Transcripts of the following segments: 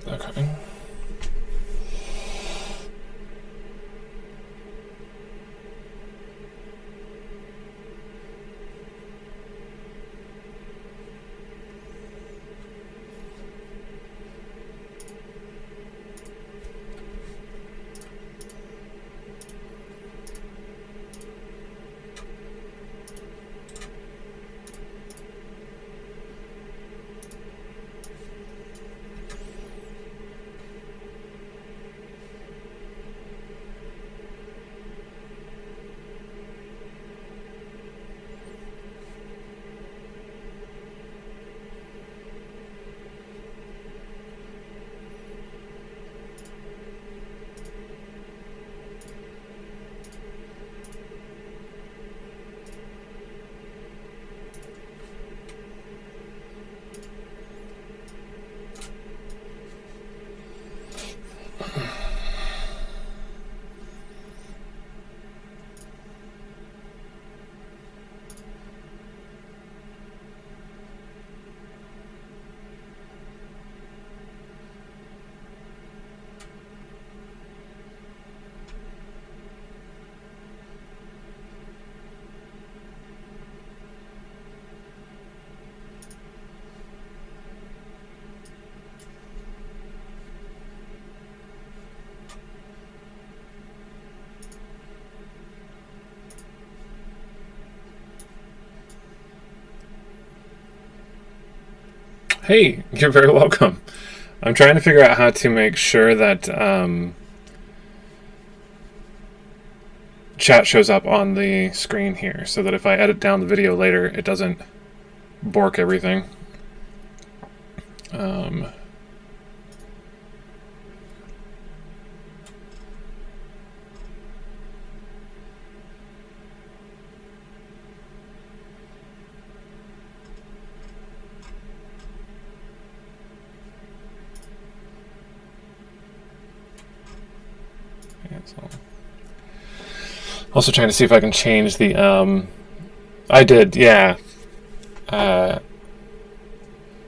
Okay. Hey, you're very welcome. I'm trying to figure out how to make sure that chat shows up on the screen here so that if I edit down the video later, it doesn't bork everything. Yeah, so. Also trying to see if I can change the I did, yeah,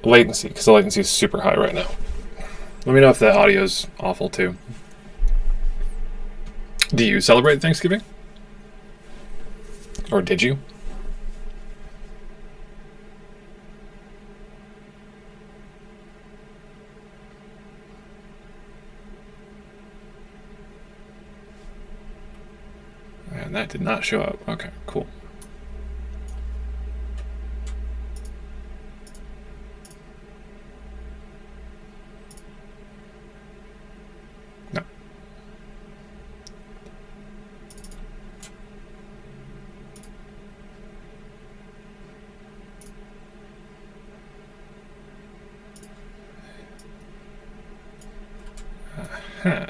latency, because the latency is super high right now. Let me know if the audio is awful too. Do you celebrate Thanksgiving? Or did you? And that did not show up. Okay, cool. No. Uh-huh.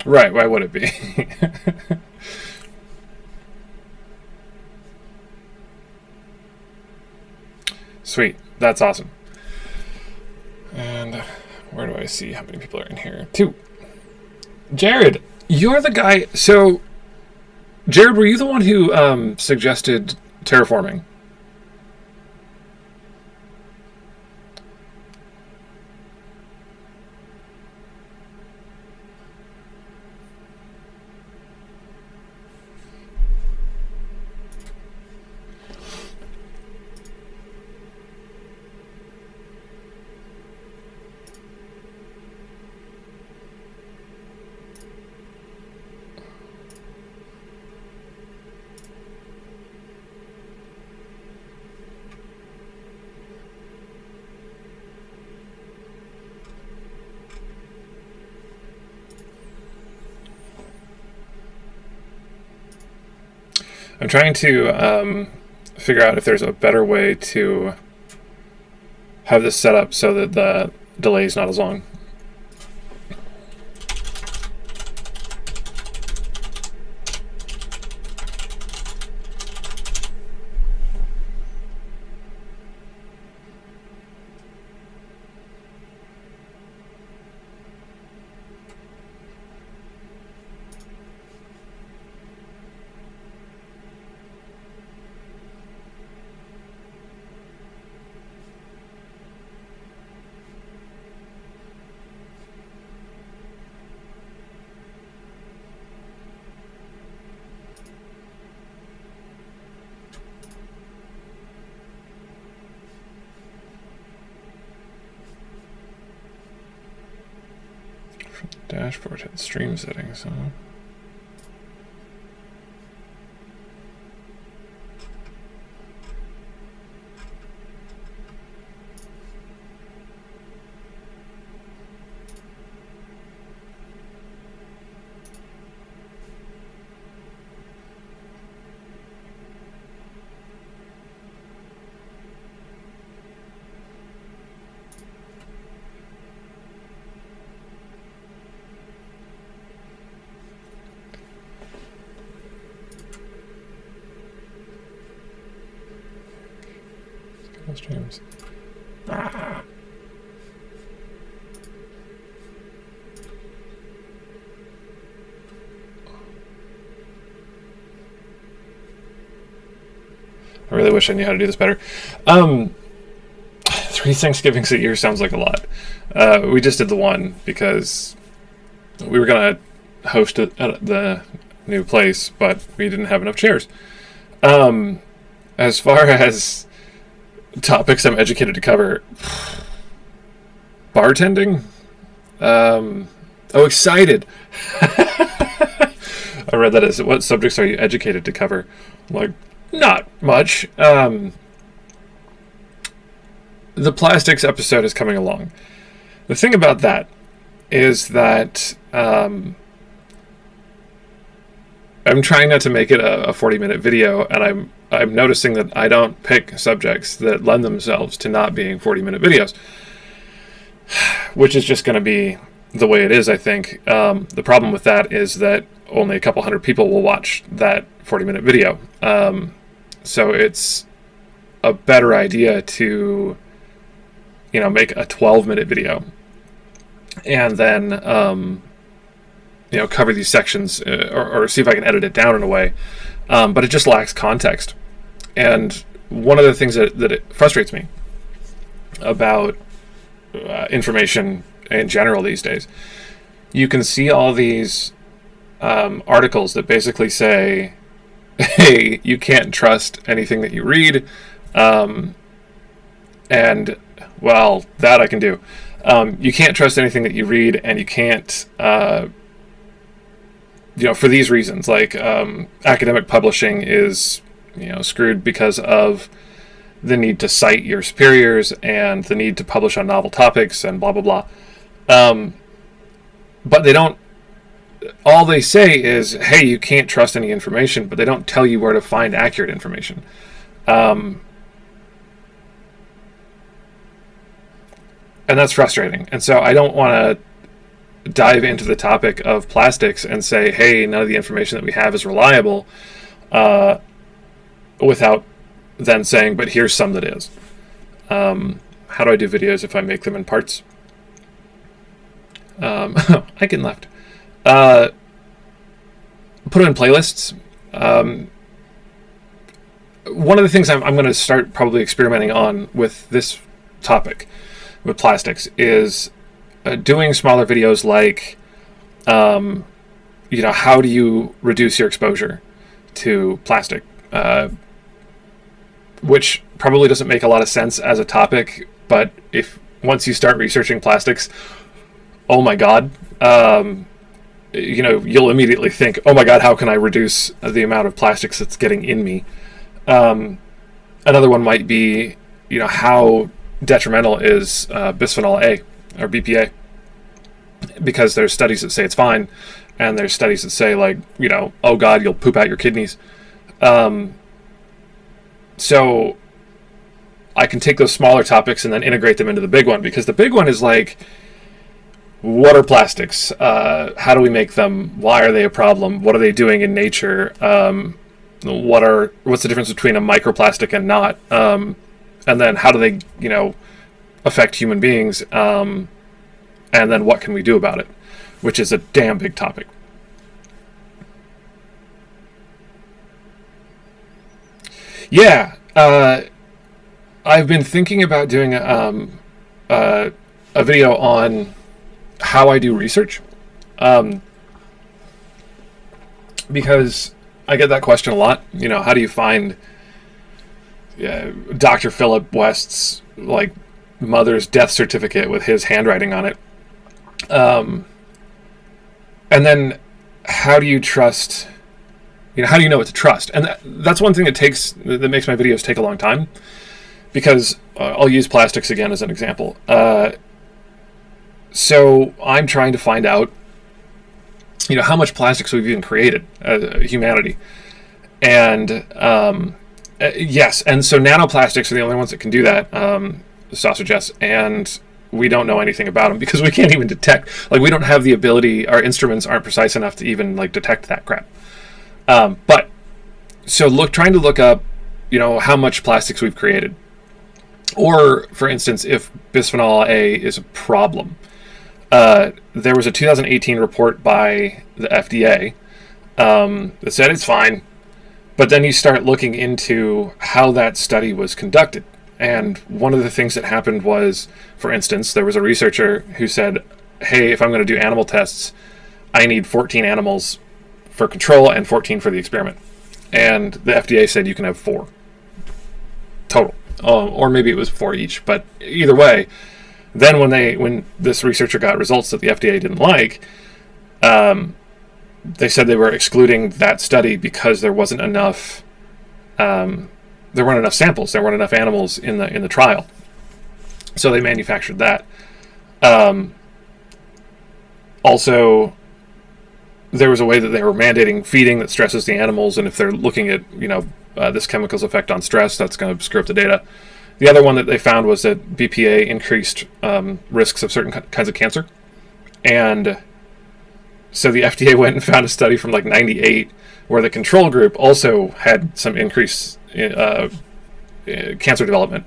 Right, why would it be? Sweet, that's awesome. And where do I see how many people are in here? 2. Jared, you're the guy. So, Jared, were you the one who suggested terraforming? I'm trying to figure out if there's a better way to have this set up so that the delay is not as long. Dashboard hit stream settings, huh? Streams. Ah. I really wish I knew how to do this better. 3 Thanksgivings a year sounds like a lot. We just did the one because we were going to host it at the new place, but we didn't have enough chairs. As far as topics I'm educated to cover, bartending. Excited. I read that as, what subjects are you educated to cover? I'm like, not much. The plastics episode is coming along. The thing about that is that I'm trying not to make it a 40-minute video, and I'm noticing that I don't pick subjects that lend themselves to not being 40-minute videos, which is just going to be the way it is, I think. The problem with that is that only a couple hundred people will watch that 40-minute video. So it's a better idea to, make a 12-minute video and then, cover these sections or see if I can edit it down in a way. But it just lacks context. And one of the things that it frustrates me about information in general these days, you can see all these articles that basically say, hey, you can't trust anything that you read. And, well, that I can do. You can't trust anything that you read, and you can't, for these reasons, like academic publishing is, screwed because of the need to cite your superiors and the need to publish on novel topics and blah, blah, blah. But they don't, all they say is, hey, you can't trust any information, but they don't tell you where to find accurate information. And that's frustrating. And so I don't want to dive into the topic of plastics and say, hey, none of the information that we have is reliable, without then saying, but here's some that is. How do I do videos if I make them in parts? I can left. Put it in playlists. One of the things I'm going to start probably experimenting on with this topic, with plastics, is doing smaller videos like, how do you reduce your exposure to plastic? Which probably doesn't make a lot of sense as a topic, but once you start researching plastics, oh my God, you'll immediately think, oh my God, how can I reduce the amount of plastics that's getting in me? Another one might be, how detrimental is bisphenol A or BPA? Because there's studies that say it's fine, and there's studies that say, like, oh God, you'll poop out your kidneys. So I can take those smaller topics and then integrate them into the big one, because the big one is like, what are plastics? How do we make them? Why are they a problem? What are they doing in nature? What's the difference between a microplastic and not? And then how do they, affect human beings? And then what can we do about it? Which is a damn big topic. Yeah, I've been thinking about doing a video on how I do research, because I get that question a lot. How do you find Dr. Philip West's like, mother's death certificate with his handwriting on it? And then how do you trust, how do you know what to trust? And that's one thing that makes my videos take a long time, because I'll use plastics again as an example. So I'm trying to find out, how much plastics we've even created as humanity. And yes, and so nanoplastics are the only ones that can do that, Sausage S, and we don't know anything about them because we can't even detect. We don't have the ability. Our instruments aren't precise enough to even detect that crap. But so trying to look up, how much plastics we've created, or for instance, if bisphenol A is a problem. There was a 2018 report by the FDA that said it's fine, but then you start looking into how that study was conducted. And one of the things that happened was, for instance, there was a researcher who said, hey, if I'm going to do animal tests, I need 14 animals for control and 14 for the experiment. And the FDA said you can have 4 total. Or maybe it was 4 each, but either way, then when this researcher got results that the FDA didn't like, they said they were excluding that study because there wasn't enough samples, there weren't enough animals in the trial. So they manufactured that. Also, there was a way that they were mandating feeding that stresses the animals, and if they're looking at this chemical's effect on stress, that's going to screw up the data. The other one that they found was that BPA increased risks of certain kinds of cancer. And so the FDA went and found a study from 98 where the control group also had some increase in cancer development,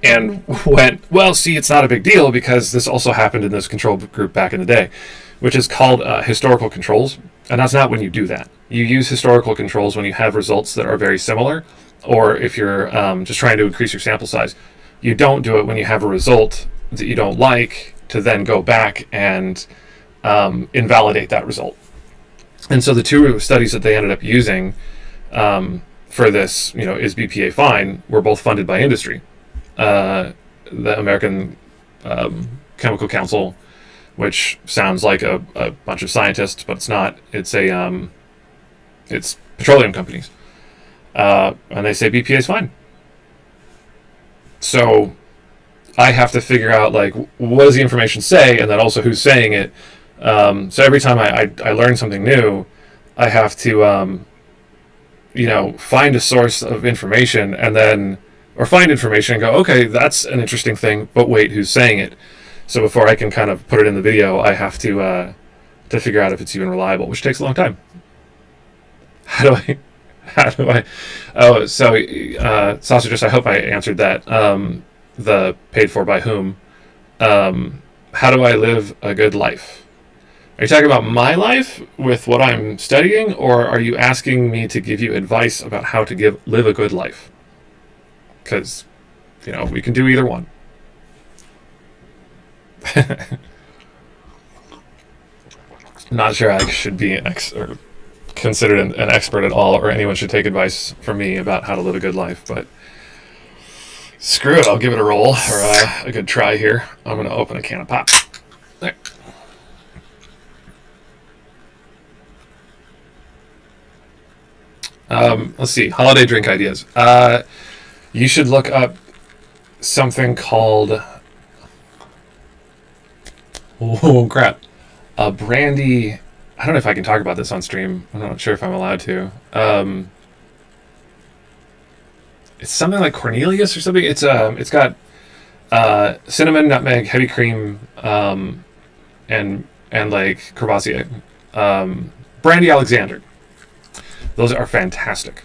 and went, well, see, it's not a big deal because this also happened in this control group back in the day, which is called historical controls. And that's not when you do that. You use historical controls when you have results that are very similar, or if you're just trying to increase your sample size. You don't do it when you have a result that you don't like, to then go back and invalidate that result. And so the 2 studies that they ended up using for this, is BPA fine, were both funded by industry. The American Chemical Council, which sounds like a bunch of scientists, but it's not. It's petroleum companies. And they say BPA is fine. So I have to figure out, what does the information say, and then also who's saying it. So every time I learn something new, I have to, find a source of information, or find information and go, okay, that's an interesting thing, but wait, who's saying it? So before I can kind of put it in the video, I have to figure out if it's even reliable, which takes a long time. How do I? Oh, so Sausages, I hope I answered that. The paid for by whom? How do I live a good life? Are you talking about my life with what I'm studying, or are you asking me to give you advice about how to live a good life? Because, we can do either one. Not sure I should be considered an expert at all, or anyone should take advice from me about how to live a good life, but screw it, I'll give it a roll, or a good try here. I'm going to open a can of pop. There. Let's see, holiday drink ideas. You should look up something called, oh crap, a brandy. I don't know if I can talk about this on stream. I'm not sure if I'm allowed to. It's something like Cornelius or something. It's got cinnamon, nutmeg, heavy cream, and Crevassier. Brandy Alexander. Those are fantastic.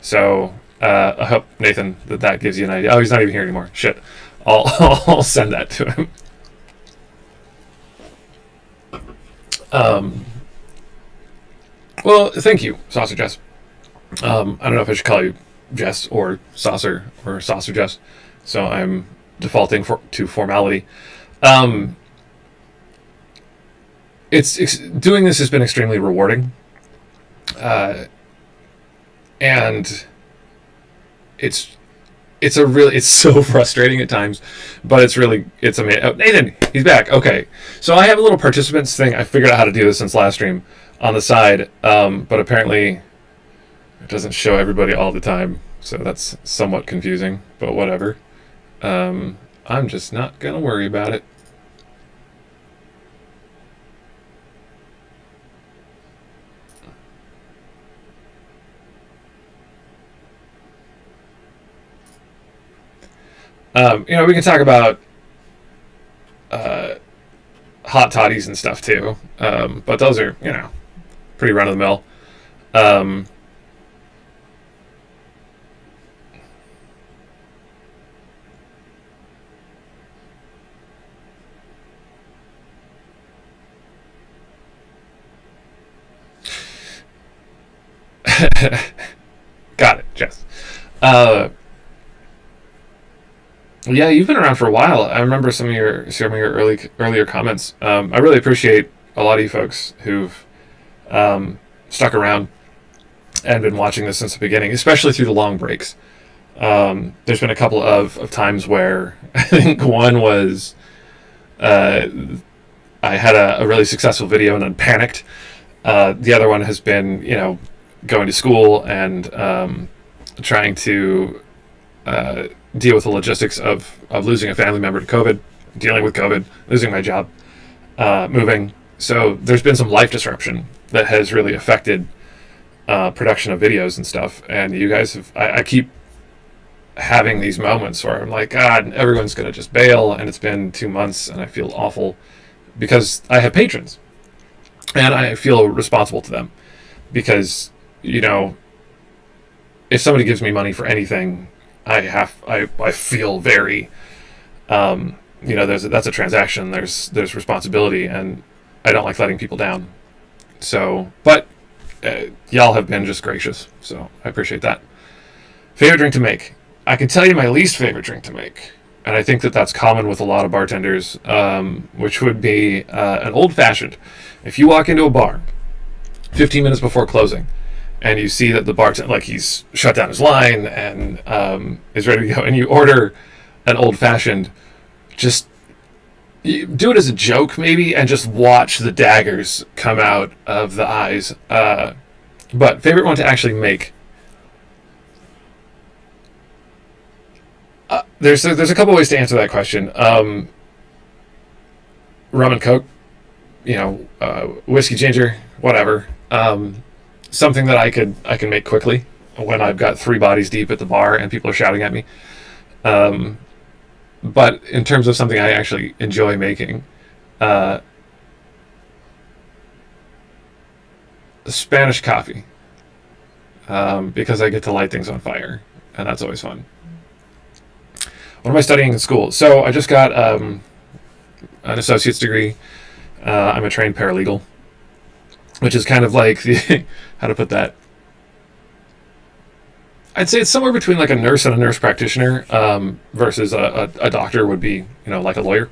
So I hope, Nathan, that gives you an idea. Oh, he's not even here anymore. Shit. I'll send that to him. Well, thank you, Saucer Jess. I don't know if I should call you Jess or Saucer Jess, so I'm defaulting to formality. It's doing this has been extremely rewarding, and it's it's so frustrating at times, but it's amazing. Oh, Nathan, he's back. Okay, so I have a little participants thing. I figured out how to do this since last stream on the side, but apparently it doesn't show everybody all the time, so that's somewhat confusing. But whatever. I'm just not gonna worry about it. We can talk about hot toddies and stuff too, but those are pretty run of the mill. Got it, Jess. Yeah, you've been around for a while. I remember some of your earlier comments. I really appreciate a lot of you folks who've stuck around and been watching this since the beginning, especially through the long breaks. There's been a couple of times where I think one was I had a really successful video and then panicked. The other one has been, going to school and trying to deal with the logistics of losing a family member to COVID, dealing with COVID, losing my job, moving. So there's been some life disruption that has really affected production of videos and stuff. And you guys I keep having these moments where I'm like, God, everyone's going to just bail. And it's been 2 months and I feel awful because I have patrons and I feel responsible to them because, if somebody gives me money for anything, I feel very, that's a transaction. There's responsibility, and I don't like letting people down. So, but y'all have been just gracious, so I appreciate that. Favorite drink to make? I can tell you my least favorite drink to make, and I think that's common with a lot of bartenders, which would be an old fashioned. If you walk into a bar 15 minutes before closing, and you see that the bartender, he's shut down his line and is ready to go, and you order an old-fashioned, just do it as a joke maybe, and just watch the daggers come out of the eyes. But favorite one to actually make? There's a couple ways to answer that question. Rum and Coke, whiskey ginger, whatever. Something that I can make quickly when I've got 3 bodies deep at the bar and people are shouting at me. But in terms of something I actually enjoy making, Spanish coffee, because I get to light things on fire, and that's always fun. What am I studying in school? So I just got an associate's degree. I'm a trained paralegal, which is kind of like the how to put that. I'd say it's somewhere between like a nurse and a nurse practitioner, versus a doctor would be, like a lawyer.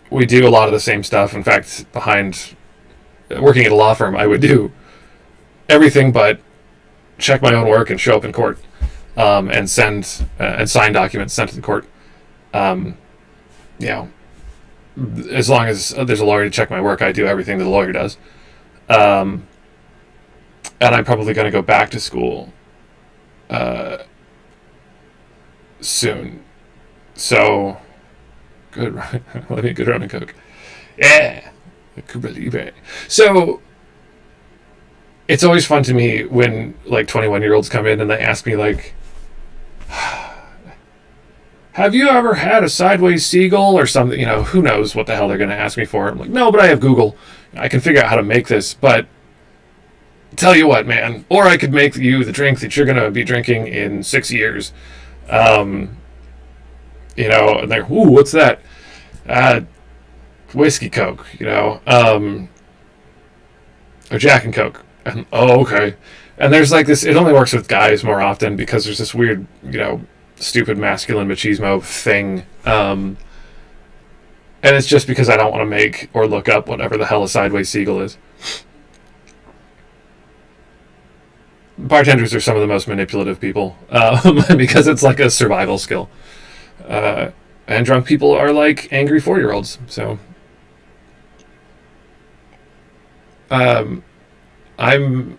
We do a lot of the same stuff. In fact, behind working at a law firm, I would do everything but check my own work and show up in court, and send and sign documents sent to the court. As long as there's a lawyer to check my work, I do everything that the lawyer does. And I'm probably going to go back to school soon. So, good rum and Coke. Yeah, I could believe it. So, it's always fun to me when 21-year-olds come in and they ask me have you ever had a sideways seagull or something? Who knows what the hell they're going to ask me for. I'm like, no, but I have Google. I can figure out how to make this, but tell you what, man. Or I could make you the drink that you're going to be drinking in 6 years. And they're, ooh, what's that? Whiskey Coke, or Jack and Coke. And, oh, okay. And there's this, it only works with guys more often because there's this weird, stupid masculine machismo thing, and it's just because I don't want to make or look up whatever the hell a sideways seagull is. bartenders are some of the most manipulative people because it's like a survival skill. And drunk people are like angry 4-year-olds. So I'm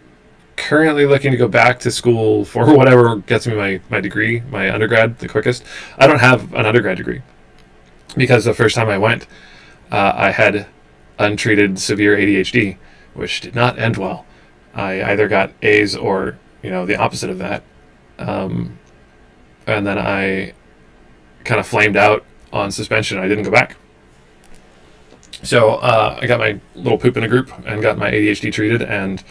currently looking to go back to school for whatever gets me my degree, my undergrad, the quickest. I don't have an undergrad degree because the first time I went, I had untreated severe ADHD, which did not end well. I either got A's or, the opposite of that. And then I kind of flamed out on suspension. I didn't go back. So I got my little poop in a group and got my ADHD treated, and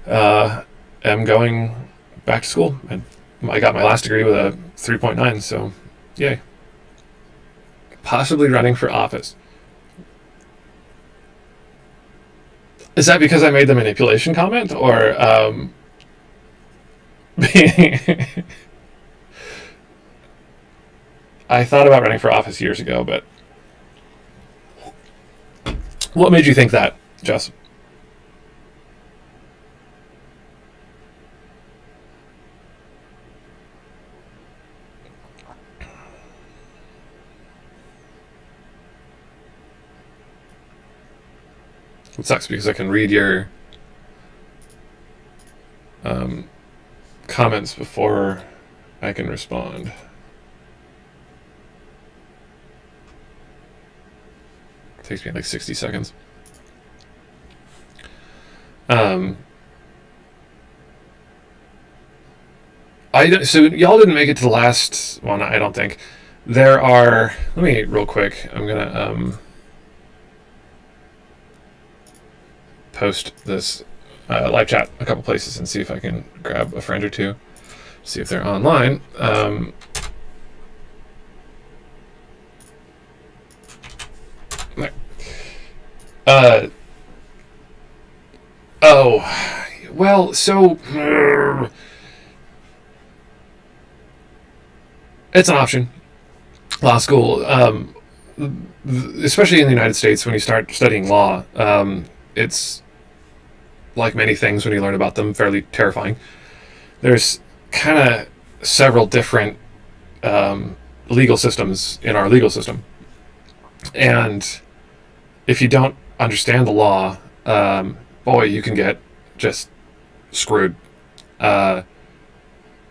am going back to school. And I got my last degree with a 3.9, so yay. Possibly running for office. Is that because I made the manipulation comment, or I thought about running for office years ago, but what made you think that, Jess? It sucks because I can read your comments before I can respond. It takes me like 60 seconds. So y'all didn't make it to the last one, I don't think. There are, let me real quick, I'm gonna post this live chat a couple places and see if I can grab a friend or two, see if they're online. Oh, well, so it's an option. Law school, especially in the United States, when you start studying law, it's like many things when you learn about them, fairly terrifying. There's kind of several different legal systems in our legal system. And if you don't understand the law, boy, you can get just screwed. I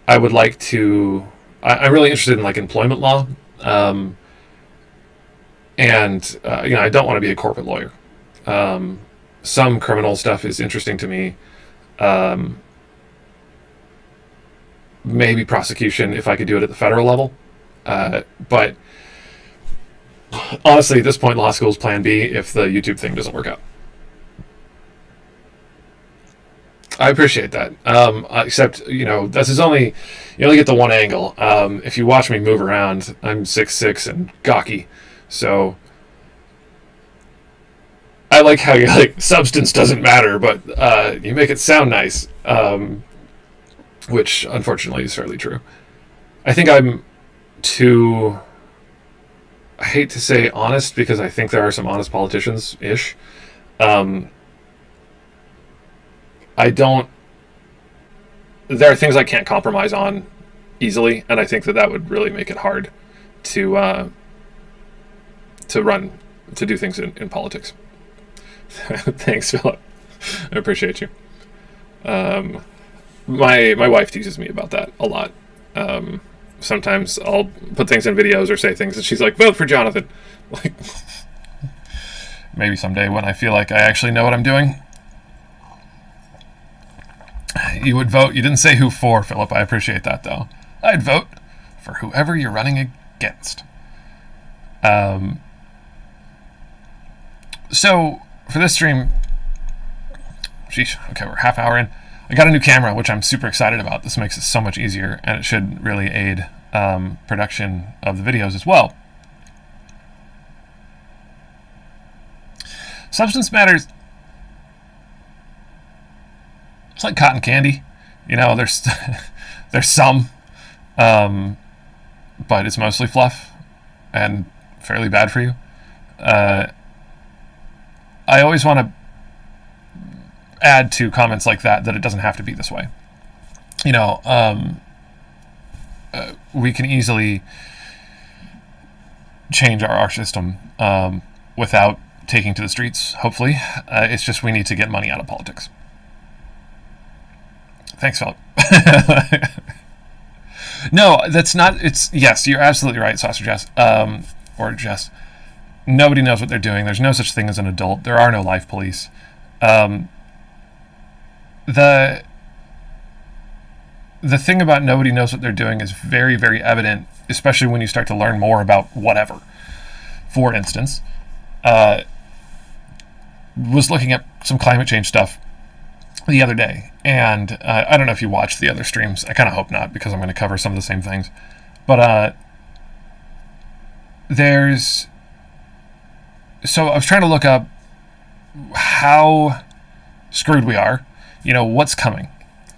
would like to... I'm really interested in like employment law. And I don't want to be a corporate lawyer. Some criminal stuff is interesting to me. Maybe prosecution if I could do it at the federal level. But honestly, at this point, law school is plan B if the YouTube thing doesn't work out. I appreciate that. Except, this is only, you only get the one angle. If you watch me move around, I'm 6'6" and gawky. So I like how you're like, substance doesn't matter, but you make it sound nice, which unfortunately is fairly true. I think I'm too, I hate to say honest, because I think there are some honest politicians-ish. There are things I can't compromise on easily, and I think that would really make it hard to do things in politics. Thanks, Philip. I appreciate you. My wife teases me about that a lot. Sometimes I'll put things in videos or say things, and she's like, "Vote for Jonathan." Like, maybe someday when I feel like I actually know what I'm doing, you would vote. You didn't say who for, Philip. I appreciate that, though. I'd vote for whoever you're running against. So for this stream, sheesh, okay, we're half hour in. I got a new camera, which I'm super excited about. This makes it so much easier, and it should really aid production of the videos as well. Substance matters. It's like cotton candy. There's there's some, but it's mostly fluff and fairly bad for you. I always want to add to comments like that it doesn't have to be this way. We can easily change our system without taking to the streets, hopefully. It's just we need to get money out of politics. Thanks, Philip. No, that's not. Yes, you're absolutely right, Saucer Jess. Or Jess. Nobody knows what they're doing. There's no such thing as an adult. There are no life police. The thing about nobody knows what they're doing is very, very evident, especially when you start to learn more about whatever. For instance, was looking at some climate change stuff the other day, and I don't know if you watched the other streams. I kind of hope not, because I'm going to cover some of the same things. But so I was trying to look up how screwed we are, what's coming.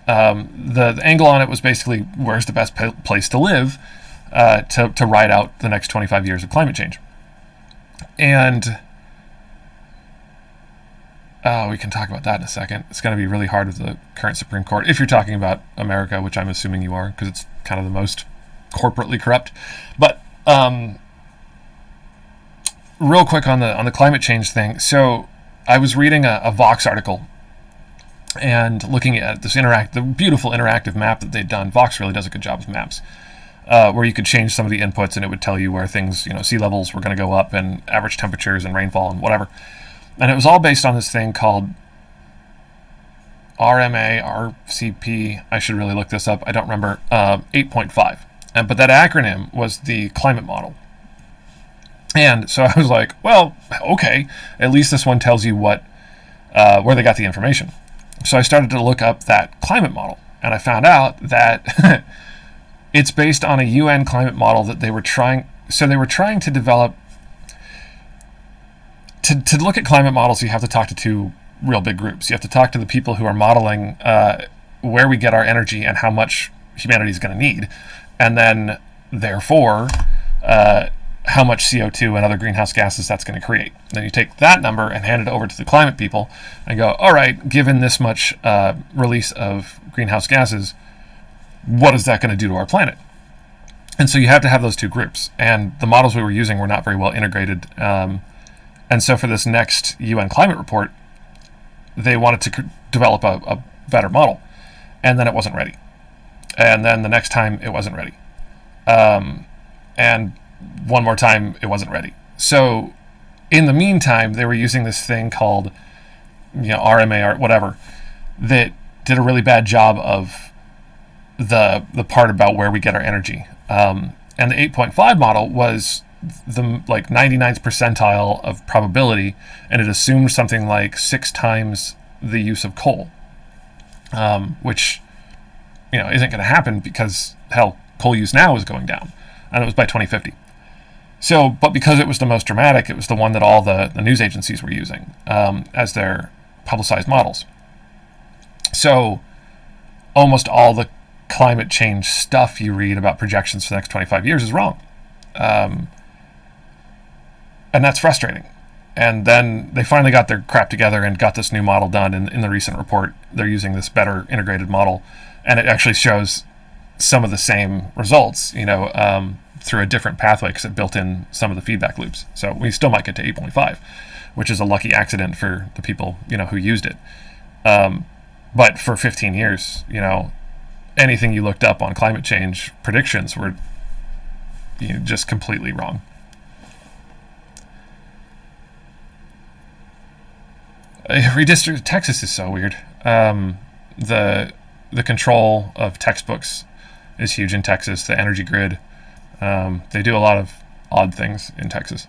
The angle on it was basically, where's the best place to live to ride out the next 25 years of climate change. And we can talk about that in a second. It's going to be really hard with the current Supreme Court, if you're talking about America, which I'm assuming you are, because it's kind of the most corporately corrupt. But real quick on the climate change thing. So I was reading a Vox article and looking at this the beautiful interactive map that they'd done. Vox really does a good job with maps, where you could change some of the inputs and it would tell you where things, sea levels were going to go up and average temperatures and rainfall and whatever. And it was all based on this thing called RCP. I should really look this up. I don't remember. 8.5. But that acronym was the climate model. And so I was like, well, okay, at least this one tells you where they got the information. So I started to look up that climate model, and I found out that it's based on a UN climate model that they were trying to develop. To look at climate models, you have to talk to two real big groups. You have to talk to the people who are modeling where we get our energy and how much humanity is going to need, and then, therefore, how much CO2 and other greenhouse gases that's going to create. Then you take that number and hand it over to the climate people and go, all right, given this much release of greenhouse gases, what is that going to do to our planet? And so you have to have those two groups. And the models we were using were not very well integrated. And so for this next UN climate report, they wanted to develop a better model. And then it wasn't ready. And then the next time it wasn't ready. And one more time it wasn't ready. So in the meantime, they were using this thing called RMA or whatever that did a really bad job of the part about where we get our energy. And the 8.5 model was the 99th percentile of probability, and it assumed something like 6 times the use of coal, which isn't going to happen because hell, coal use now is going down, and it was by 2050. So, but because it was the most dramatic, it was the one that all the news agencies were using as their publicized models. So almost all the climate change stuff you read about projections for the next 25 years is wrong. And that's frustrating. And then they finally got their crap together and got this new model done. In the recent report, they're using this better integrated model, and it actually shows some of the same results, through a different pathway because it built in some of the feedback loops. So we still might get to 8.5, which is a lucky accident for the people, who used it. But for 15 years, anything you looked up on climate change predictions were just completely wrong. Redistricting Texas is so weird. The control of textbooks is huge in Texas. The energy grid. They do a lot of odd things in Texas.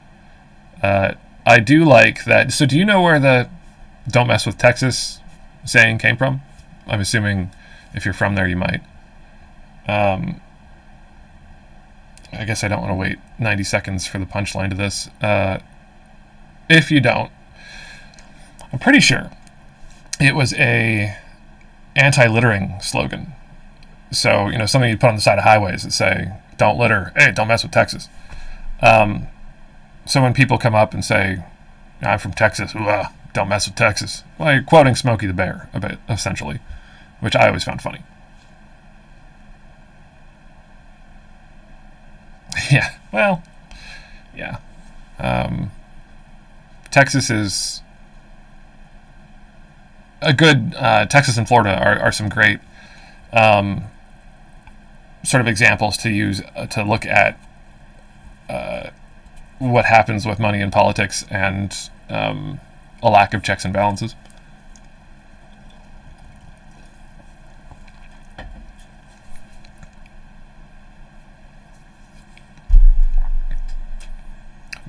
I do like that. So do you know where the "don't mess with Texas" saying came from? I'm assuming if you're from there, you might. I guess I don't want to wait 90 seconds for the punchline to this. If you don't, I'm pretty sure it was a anti-littering slogan. So, something you put on the side of highways that say, "Don't litter. Hey, don't mess with Texas." So when people come up and say, "I'm from Texas," don't mess with Texas. Well, you're quoting Smokey the Bear a bit, essentially, which I always found funny. Yeah, well, yeah. Texas is a good... Texas and Florida are some great sort of examples to use to look at what happens with money in politics and a lack of checks and balances.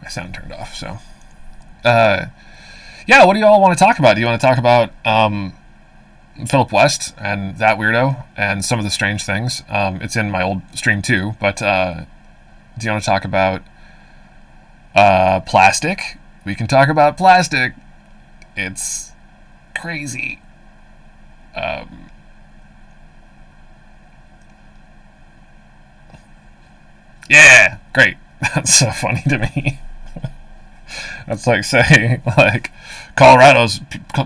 My sound turned off, so... yeah, what do you all want to talk about? Do you want to talk about Philip West and that weirdo and some of the strange things? It's in my old stream too, but do you want to talk about plastic? We can talk about plastic. It's crazy. Yeah, great. That's so funny to me. That's like saying, like,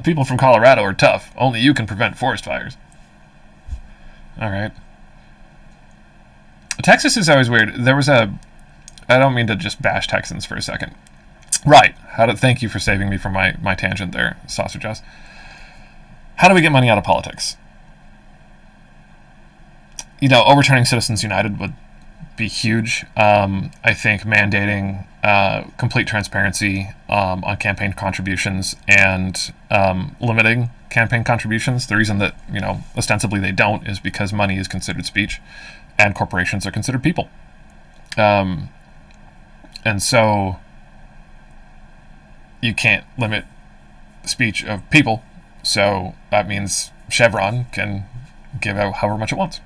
people from Colorado are tough. Only you can prevent forest fires. All right. Texas is always weird. There was I don't mean to just bash Texans for a second. Right. Thank you for saving me from my tangent there, Saucer Jess. How do we get money out of politics? Overturning Citizens United would be huge. I think mandating complete transparency on campaign contributions and limiting campaign contributions. The reason that ostensibly they don't is because money is considered speech, and corporations are considered people. And so you can't limit the speech of people. So that means Chevron can give out however much it wants.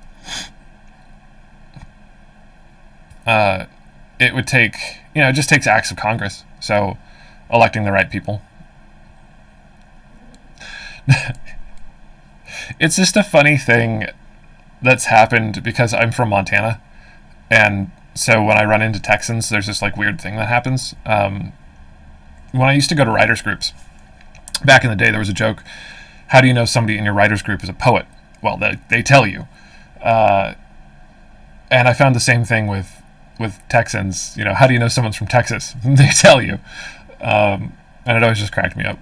It would take, it just takes acts of Congress. So electing the right people. It's just a funny thing that's happened because I'm from Montana. And so when I run into Texans, there's this like weird thing that happens. When I used to go to writers groups, back in the day, there was a joke. How do you know somebody in your writers group is a poet? Well, they tell you. And I found the same thing with Texans. How do you know someone's from Texas? They tell you. And it always just cracked me up.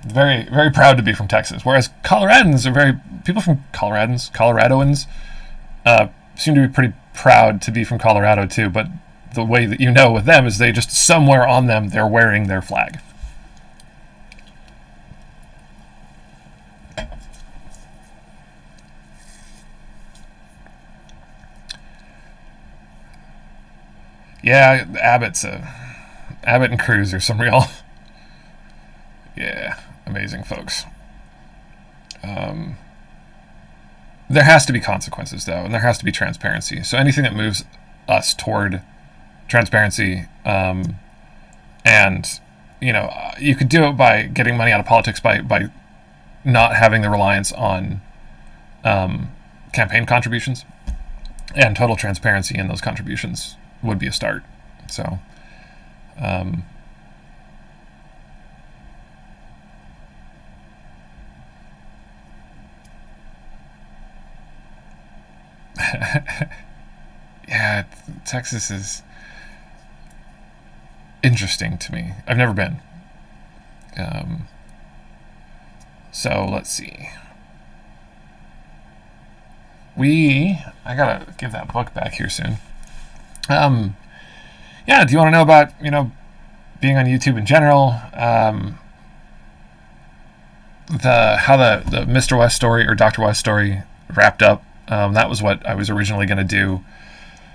Very, very proud to be from Texas. Whereas people from Coloradoans seem to be pretty proud to be from Colorado too. But the way that with them is they just, somewhere on them, they're wearing their flag. Yeah, Abbott and Cruz are some real, amazing folks. There has to be consequences, though, and there has to be transparency. So anything that moves us toward transparency, and you could do it by getting money out of politics by not having the reliance on campaign contributions, and total transparency in those contributions would be a start. So yeah, Texas is interesting to me. I've never been. So let's see. I gotta give that book back here soon. Do you want to know about, being on YouTube in general? How the Mr. West story or Dr. West story wrapped up. That was what I was originally going to do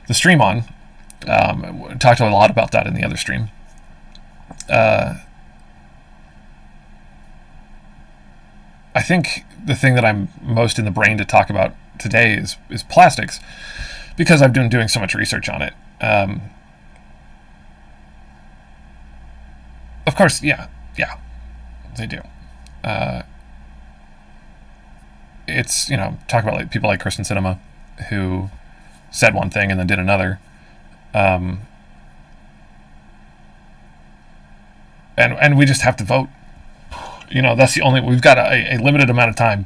the stream on. Talked a lot about that in the other stream. I think the thing that I'm most in the brain to talk about today is plastics, because I've been doing so much research on it. Of course, yeah, they do. It's, talk about like people like Kristen Sinema, who said one thing and then did another. and we just have to vote. That's the only. We've got a limited amount of time.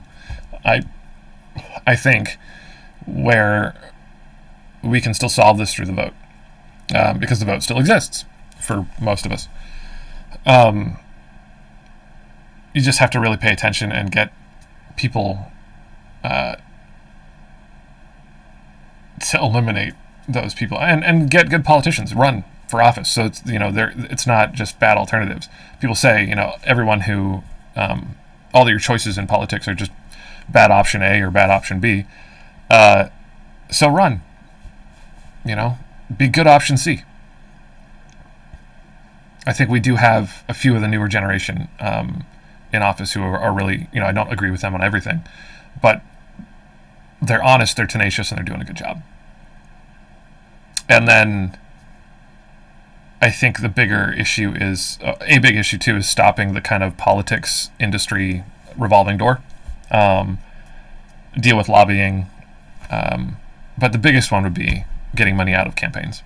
I think where we can still solve this through the vote, because the vote still exists for most of us. You just have to really pay attention and get people to eliminate those people, and get good politicians run for office. So it's not just bad alternatives. People say everyone who all your choices in politics are just bad option A or bad option B. So run. Be good option C. I think we do have a few of the newer generation in office who are really, I don't agree with them on everything, but they're honest, they're tenacious, and they're doing a good job. And then I think the bigger issue is, a big issue too, is stopping the kind of politics industry revolving door. Deal with lobbying. But the biggest one would be getting money out of campaigns.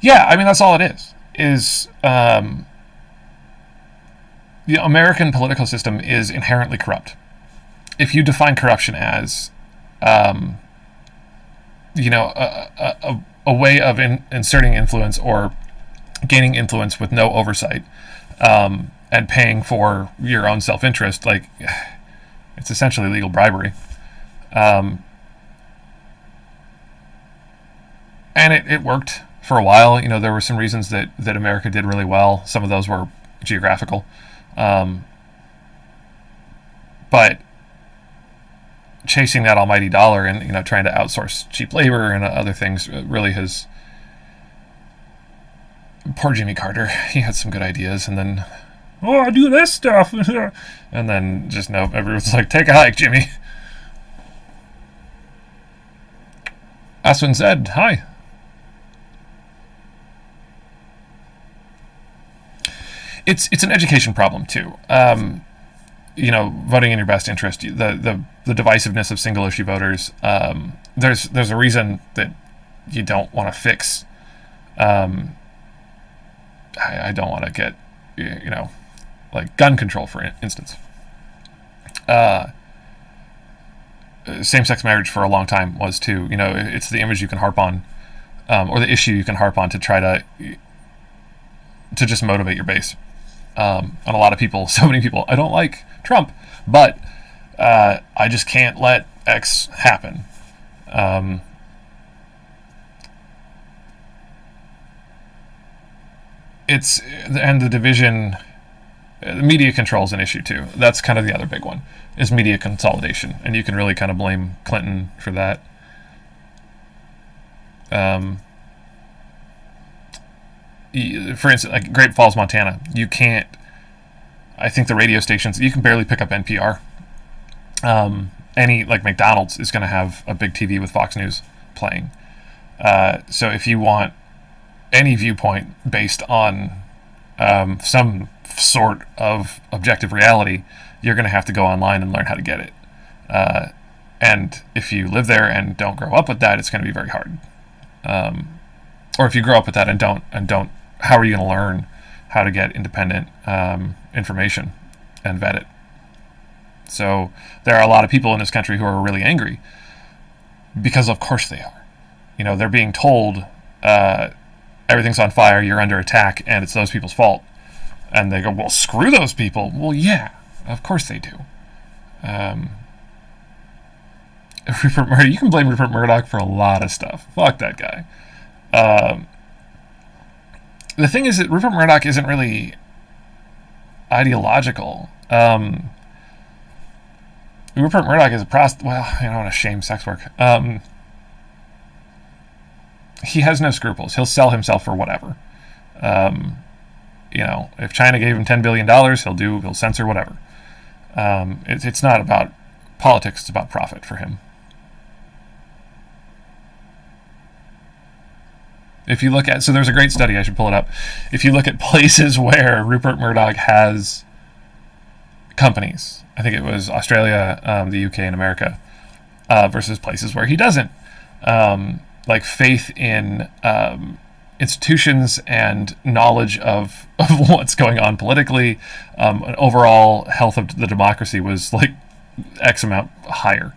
Yeah, that's all it is the American political system is inherently corrupt. If you define corruption as, a way of inserting influence or gaining influence with no oversight, and paying for your own self-interest, it's essentially legal bribery. And it worked for a while. There were some reasons that America did really well. Some of those were geographical. But chasing that almighty dollar and trying to outsource cheap labor and other things really has. Poor Jimmy Carter, he had some good ideas, and then I do this stuff, and then just nope. Everyone's like, take a hike, Jimmy. Aswin said, hi. It's an education problem too. Voting in your best interest, the divisiveness of single issue voters. There's a reason that you don't want to fix. I don't want to get, gun control, for instance. Same-sex marriage for a long time was too. It's the image you can harp on, or the issue you can harp on to try to just motivate your base. And a lot of people, so many people, I don't like Trump, but I just can't let X happen. And the division, the media control is an issue too. That's kind of the other big one, is media consolidation, and you can really kind of blame Clinton for that. For instance, like Great Falls, Montana, you can't. I think the radio stations, you can barely pick up NPR. Any McDonald's is going to have a big TV with Fox News playing. So if you want any viewpoint based on some sort of objective reality, you're going to have to go online and learn how to get it. And if you live there and don't grow up with that, it's going to be very hard. Or if you grow up with that and don't, how are you going to learn how to get independent information and vet it? So there are a lot of people in this country who are really angry because, of course, they are. They're being told everything's on fire, you're under attack, and it's those people's fault. And they go, well, screw those people. Well, yeah, of course they do. Rupert Murdoch, you can blame Rupert Murdoch for a lot of stuff. Fuck that guy. The thing is that Rupert Murdoch isn't really ideological. Rupert Murdoch is a well, I don't want to shame sex work. He has no scruples. He'll sell himself for whatever. If China gave him $10 billion, he'll censor whatever. It's not about politics, it's about profit for him. If you look at, so there's a great study, I should pull it up. If you look at places where Rupert Murdoch has companies, I think it was Australia, the UK, and America, versus places where he doesn't. Like faith in institutions and knowledge of what's going on politically, and overall health of the democracy was like X amount higher.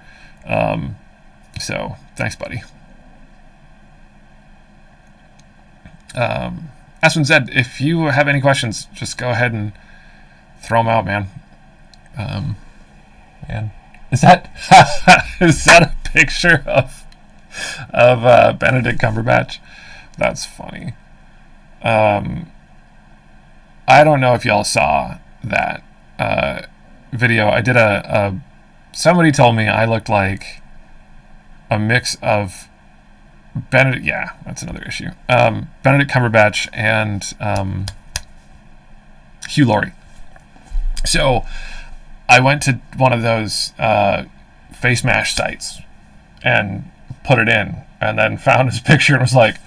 So thanks, buddy. Aspen said, if you have any questions, just go ahead and throw them out, man. Man, is that is that a picture of Benedict Cumberbatch? That's funny. I don't know if y'all saw that video. I did somebody told me I looked like a mix of Benedict. Yeah, that's another issue. Benedict Cumberbatch and Hugh Laurie. So I went to one of those face mash sites and put it in, and then found his picture and was like,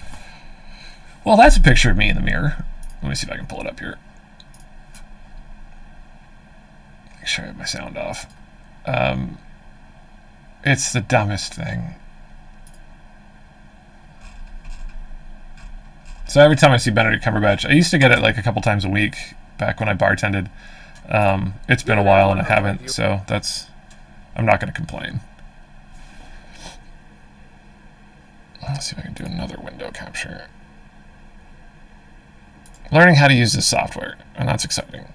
well, that's a picture of me in the mirror. Let me see if I can pull it up here. Make sure I have my sound off. It's the dumbest thing. So every time I see Benedict Cumberbatch, I used to get it like a couple times a week back when I bartended. It's been a while and I haven't, so I'm not going to complain. Let's see if I can do another window capture. Learning how to use this software, and that's exciting.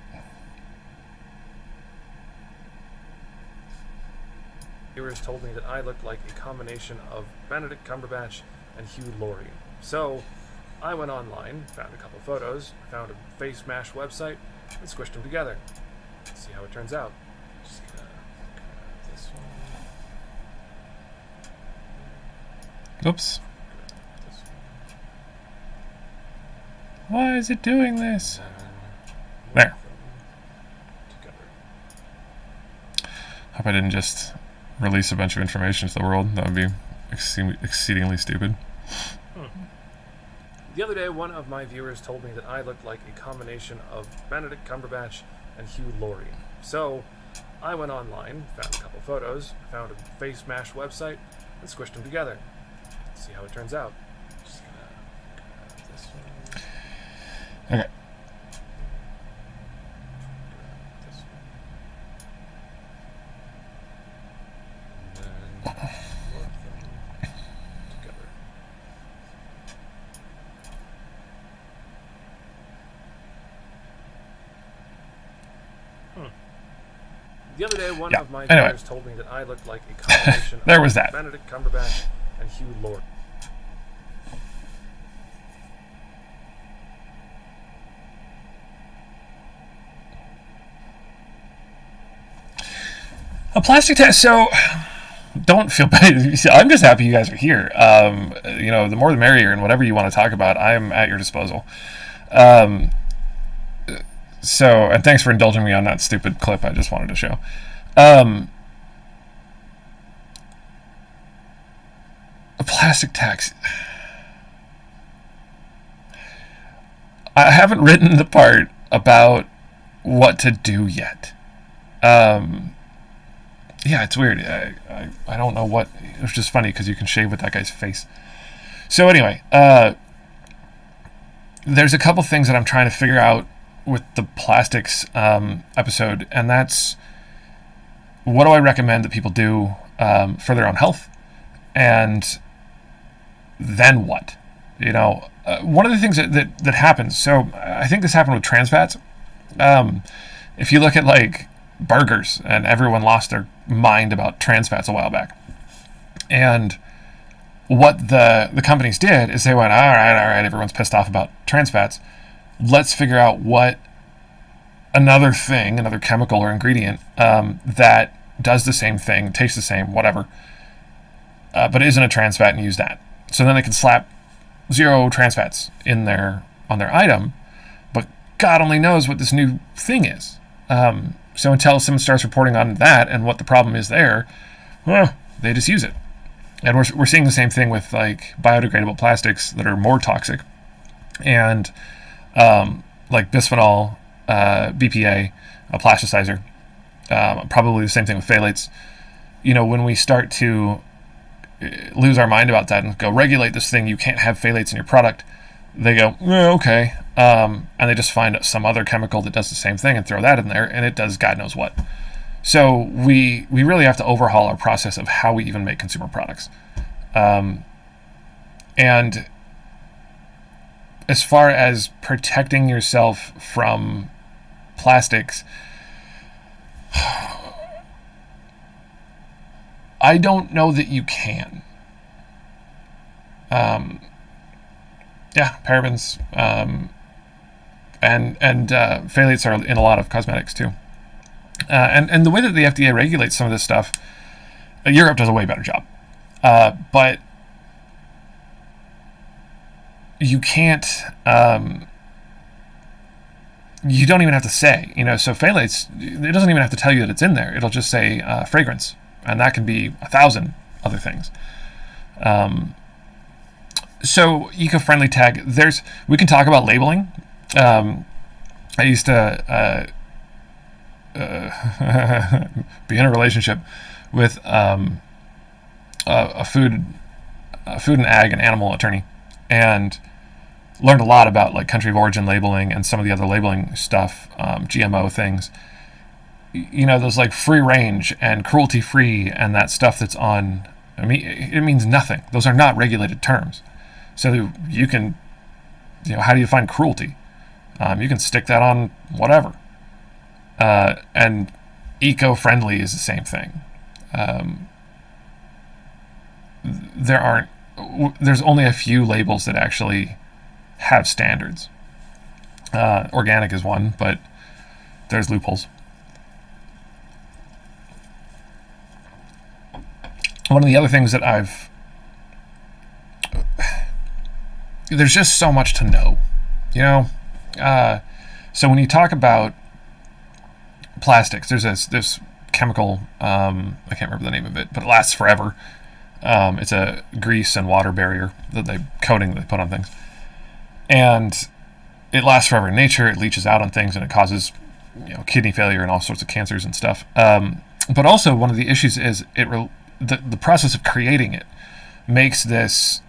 Viewers told me that I looked like a combination of Benedict Cumberbatch and Hugh Laurie. So I went online, found a couple photos, found a face mash website, and squished them together. Let's see how it turns out. Just gonna grab this one. Oops. Why is it doing this? There. Hope I didn't just release a bunch of information to the world. That would be exceedingly stupid. The other day, one of my viewers told me that I looked like a combination of Benedict Cumberbatch and Hugh Laurie. So I went online, found a couple photos, found a face mash website, and squished them together. Let's see how it turns out. Just gonna grab this one. Okay. This one. And then more of them together. The other day, one of my viewers told me that I looked like a combination there was that. of Benedict Cumberbatch and Hugh Laurie. A plastic test. So don't feel bad. I'm just happy you guys are here. The more the merrier, and whatever you want to talk about, I'm at your disposal. And thanks for indulging me on that stupid clip I just wanted to show. A plastic tax. I haven't written the part about what to do yet. Yeah, it's weird. I don't know what. It was just funny because you can shave with that guy's face. So anyway, there's a couple things that I'm trying to figure out with the plastics episode, and that's what do I recommend that people do for their own health, and then what? One of the things that happens. So I think this happened with trans fats. If you look at like burgers, and everyone lost their mind about trans fats a while back, and what the companies did is they went, all right, everyone's pissed off about trans fats. Let's figure out what another chemical or ingredient that does the same thing, tastes the same, whatever, but isn't a trans fat, and use that. So then they can slap 0 trans fats on their item, but God only knows what this new thing is. So until someone starts reporting on that and what the problem is there, they just use it. And we're seeing the same thing with like biodegradable plastics that are more toxic, and like bisphenol, BPA, a plasticizer, probably the same thing with phthalates. when we start to lose our mind about that and go regulate this thing, you can't have phthalates in your product, they go, okay, and they just find some other chemical that does the same thing and throw that in there, and it does God knows what. So we really have to overhaul our process of how we even make consumer products. And as far as protecting yourself from plastics, I don't know that you can. Parabens and phthalates are in a lot of cosmetics too. And the way that the FDA regulates some of this stuff, Europe does a way better job. But you can't. You don't even have to say. So phthalates, it doesn't even have to tell you that it's in there. It'll just say fragrance. And that can be 1,000 other things. So eco-friendly tag. We can talk about labeling. I used to be in a relationship with a food and ag and animal attorney, and learned a lot about like country of origin labeling and some of the other labeling stuff, GMO things. Those like free range and cruelty free and that stuff that's on, it means nothing. Those are not regulated terms. So you can, how do you find cruelty? You can stick that on whatever. And eco-friendly is the same thing. There's only a few labels that actually have standards. Organic is one, but there's loopholes. One of the other things that there's just so much to know, so when you talk about plastics, there's this chemical, I can't remember the name of it, but it lasts forever. It's a grease and water barrier coating that they put on things. And it lasts forever in nature, it leaches out on things, and it causes, kidney failure and all sorts of cancers and stuff. But also one of the issues is the process of creating it makes this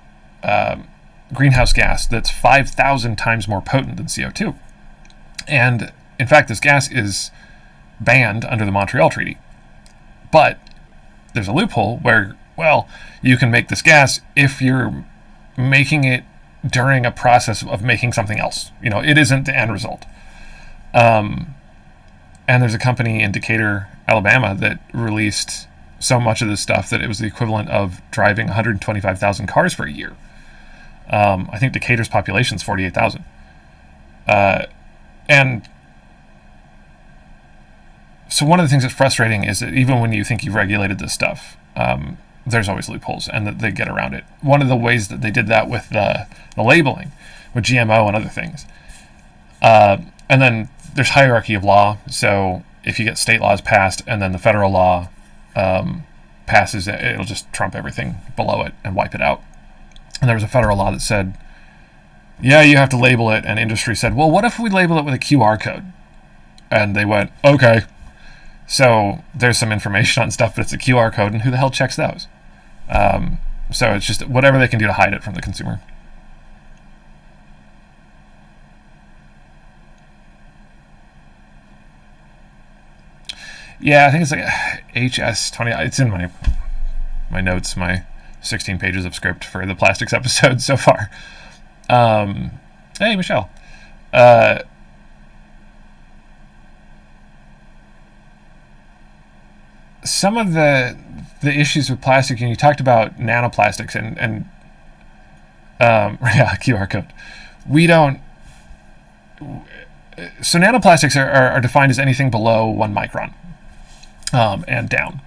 greenhouse gas that's 5,000 times more potent than CO2. And in fact, this gas is banned under the Montreal Treaty. But there's a loophole where, you can make this gas if you're making it during a process of making something else. It isn't the end result. And there's a company in Decatur, Alabama, that released so much of this stuff that it was the equivalent of driving 125,000 cars for a year. I think Decatur's population is 48,000. And so one of the things that's frustrating is that even when you think you've regulated this stuff, there's always loopholes and that they get around it. One of the ways that they did that with the labeling, with GMO and other things. And then there's hierarchy of law. So if you get state laws passed and then the federal law passes, it'll just trump everything below it and wipe it out. And there was a federal law that said, yeah, you have to label it. And industry said, well, what if we label it with a QR code? And they went, okay. So there's some information on stuff, but it's a QR code, and who the hell checks those? So it's just whatever they can do to hide it from the consumer. Yeah, I think it's like HS20. It's in my notes, my 16 pages of script for the plastics episode so far. Hey, Michelle. Some of the issues with plastic, and you talked about nanoplastics and QR code. So nanoplastics are defined as anything below 1 micron and down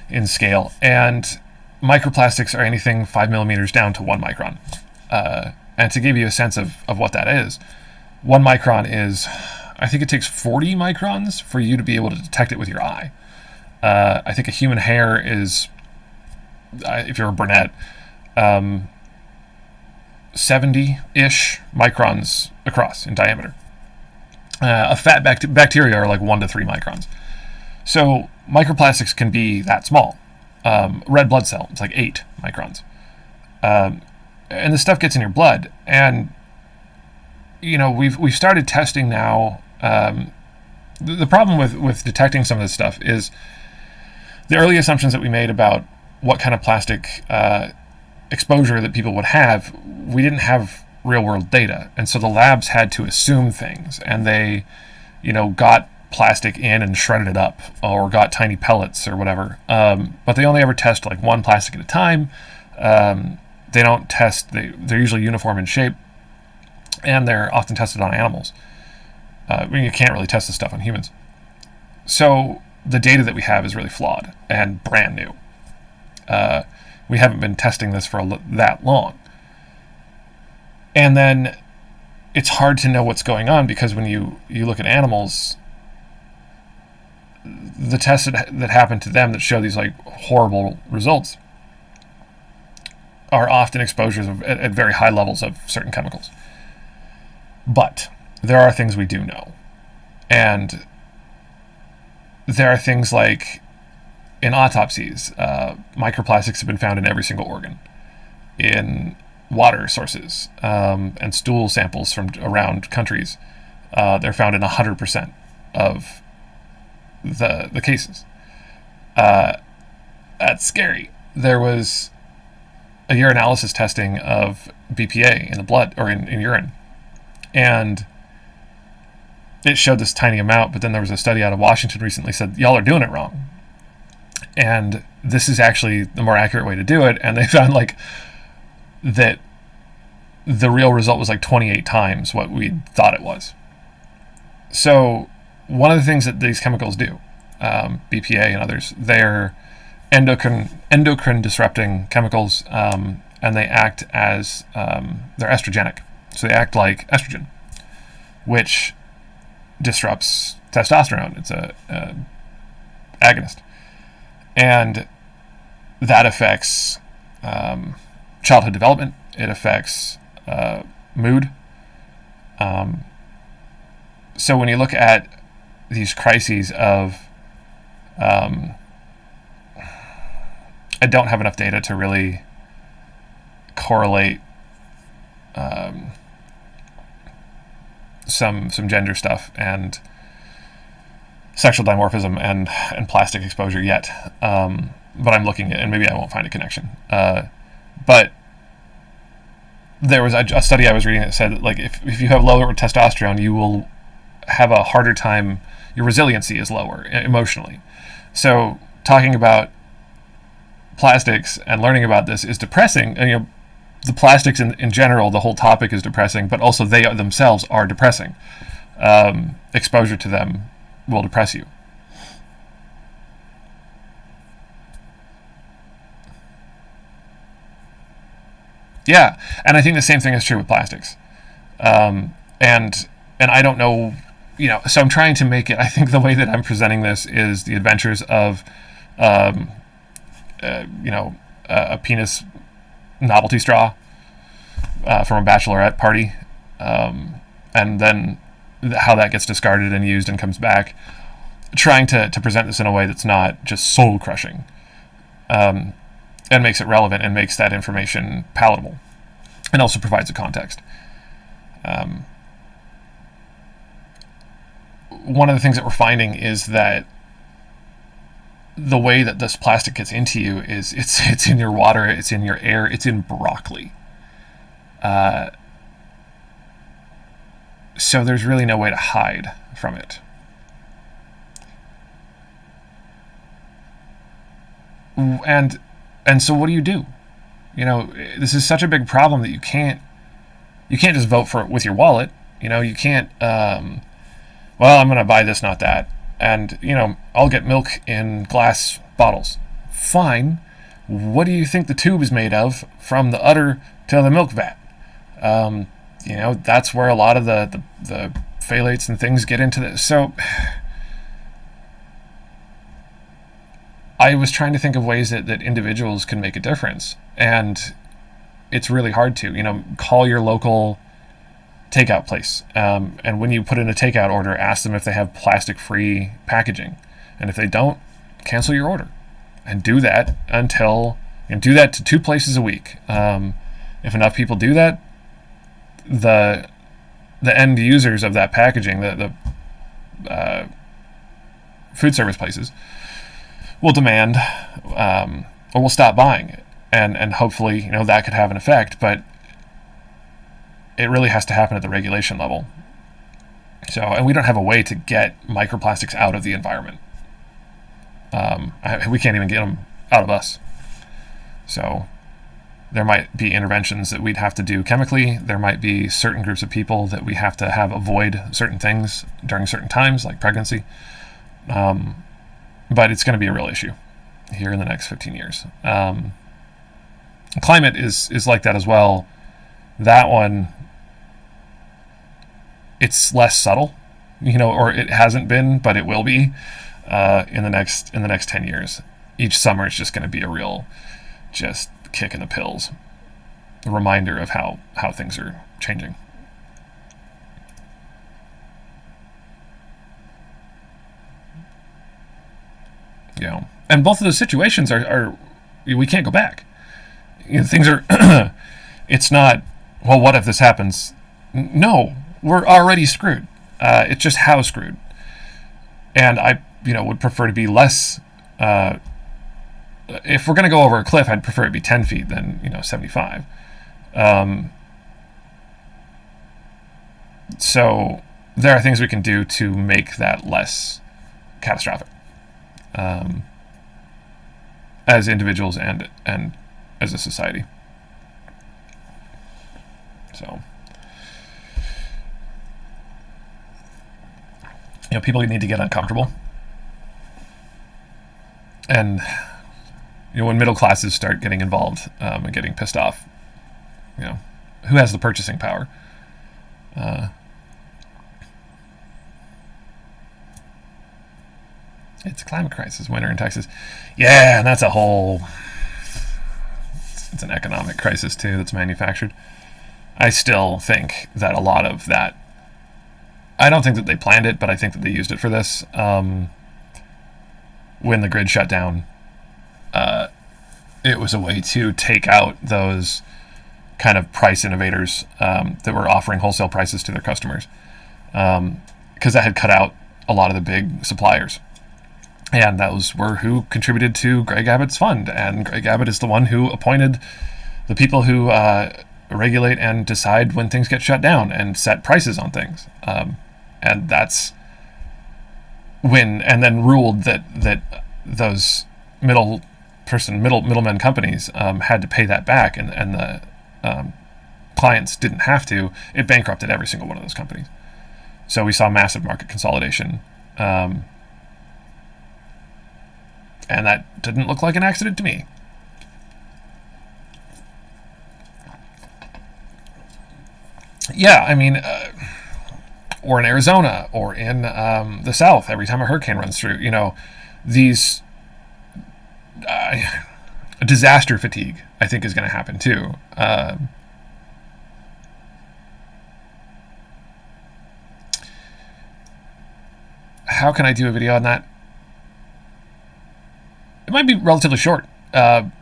in scale, and microplastics are anything 5 millimeters down to 1 micron. And to give you a sense of what that is, 1 micron is, I think it takes 40 microns for you to be able to detect it with your eye. I think a human hair is, if you're a brunette, 70-ish microns across in diameter. A fat bacteria are like 1 to 3 microns. So microplastics can be that small. red blood cell. It's like 8 microns. And this stuff gets in your blood. And, we've started testing now. The problem with detecting some of this stuff is the early assumptions that we made about what kind of plastic exposure that people would have, we didn't have real world data. And so the labs had to assume things, and they, got plastic in and shredded it up, or got tiny pellets or whatever. But they only ever test like one plastic at a time. They don't test, they're usually uniform in shape, and they're often tested on animals. You can't really test this stuff on humans. So the data that we have is really flawed and brand new. We haven't been testing this for that long. And then it's hard to know what's going on, because when you look at animals, the tests that happen to them that show these like horrible results are often exposures at very high levels of certain chemicals. But there are things we do know. And there are things like in autopsies, microplastics have been found in every single organ. In water sources and stool samples from around countries, they're found in 100% of the cases. That's scary. There was a urinalysis testing of BPA in the blood, or in urine, and it showed this tiny amount, but then there was a study out of Washington recently said, y'all are doing it wrong. And this is actually the more accurate way to do it, and they found like that the real result was like 28 times what we thought it was. So one of the things that these chemicals do, BPA and others, they're endocrine disrupting chemicals, and they act as, they're estrogenic. So they act like estrogen, which disrupts testosterone. It's a agonist. And that affects childhood development. It affects mood. So when you look at these crises of, I don't have enough data to really correlate some gender stuff and sexual dimorphism and plastic exposure yet. But I'm looking at, and maybe I won't find a connection. But there was a study I was reading that said that, like, if you have lower testosterone, you will have a harder time. Your resiliency is lower emotionally. So talking about plastics and learning about this is depressing. And, the plastics in general, the whole topic is depressing, but also they themselves are depressing. Exposure to them will depress you. Yeah, and I think the same thing is true with plastics. And I don't know, so I'm trying to make it, I think the way that I'm presenting this is the adventures of, a penis novelty straw from a bachelorette party, and then how that gets discarded and used and comes back, trying to present this in a way that's not just soul crushing, and makes it relevant and makes that information palatable, and also provides a context. One of the things that we're finding is that the way that this plastic gets into you is it's in your water, it's in your air, it's in broccoli. So there's really no way to hide from it. And so what do you do? This is such a big problem that you can't just vote for it with your wallet. You can't, I'm going to buy this, not that. And, I'll get milk in glass bottles. Fine. What do you think the tube is made of from the udder to the milk vat? That's where a lot of the phthalates and things get into this. So I was trying to think of ways that individuals can make a difference. And it's really hard to, call your local takeout place. And when you put in a takeout order, ask them if they have plastic-free packaging. And if they don't, cancel your order. and do that do that to 2 places a week. If enough people do that, the end users of that packaging, the food service places, will demand or will stop buying it, and hopefully that could have an effect, but it really has to happen at the regulation level. So, and we don't have a way to get microplastics out of the environment. We can't even get them out of us. So there might be interventions that we'd have to do chemically. There might be certain groups of people that we have to have avoid certain things during certain times, like pregnancy. But it's going to be a real issue here in the next 15 years. Climate is like that as well. That one, it's less subtle, or it hasn't been, but it will be in the next 10 years. Each summer is just going to be a real just kick in the pills, a reminder of how things are changing. And both of those situations are we can't go back. Things are it's not, well, what if this happens? No, we're already screwed. It's just how screwed. And I would prefer to be less if we're going to go over a cliff, I'd prefer it be 10 feet than 75. So there are things we can do to make that less catastrophic, as individuals and as a society. So people need to get uncomfortable, and when middle classes start getting involved and getting pissed off, who has the purchasing power? It's a climate crisis, winter in Texas. Yeah, and that's a whole... It's an economic crisis, too, that's manufactured. I still think that a lot of that... I don't think that they planned it, but I think that they used it for this. When the grid shut down, it was a way to take out those kind of price innovators that were offering wholesale prices to their customers, because that had cut out a lot of the big suppliers. And those were who contributed to Greg Abbott's fund. And Greg Abbott is the one who appointed the people who regulate and decide when things get shut down and set prices on things. And that's when, and then ruled that those middlemen companies had to pay that back, and the clients didn't have to. It bankrupted every single one of those companies. So we saw massive market consolidation. And that didn't look like an accident to me. Yeah, I mean, or in Arizona, or in the South, every time a hurricane runs through, these disaster fatigue, I think, is going to happen too. How can I do a video on that? It might be relatively short. It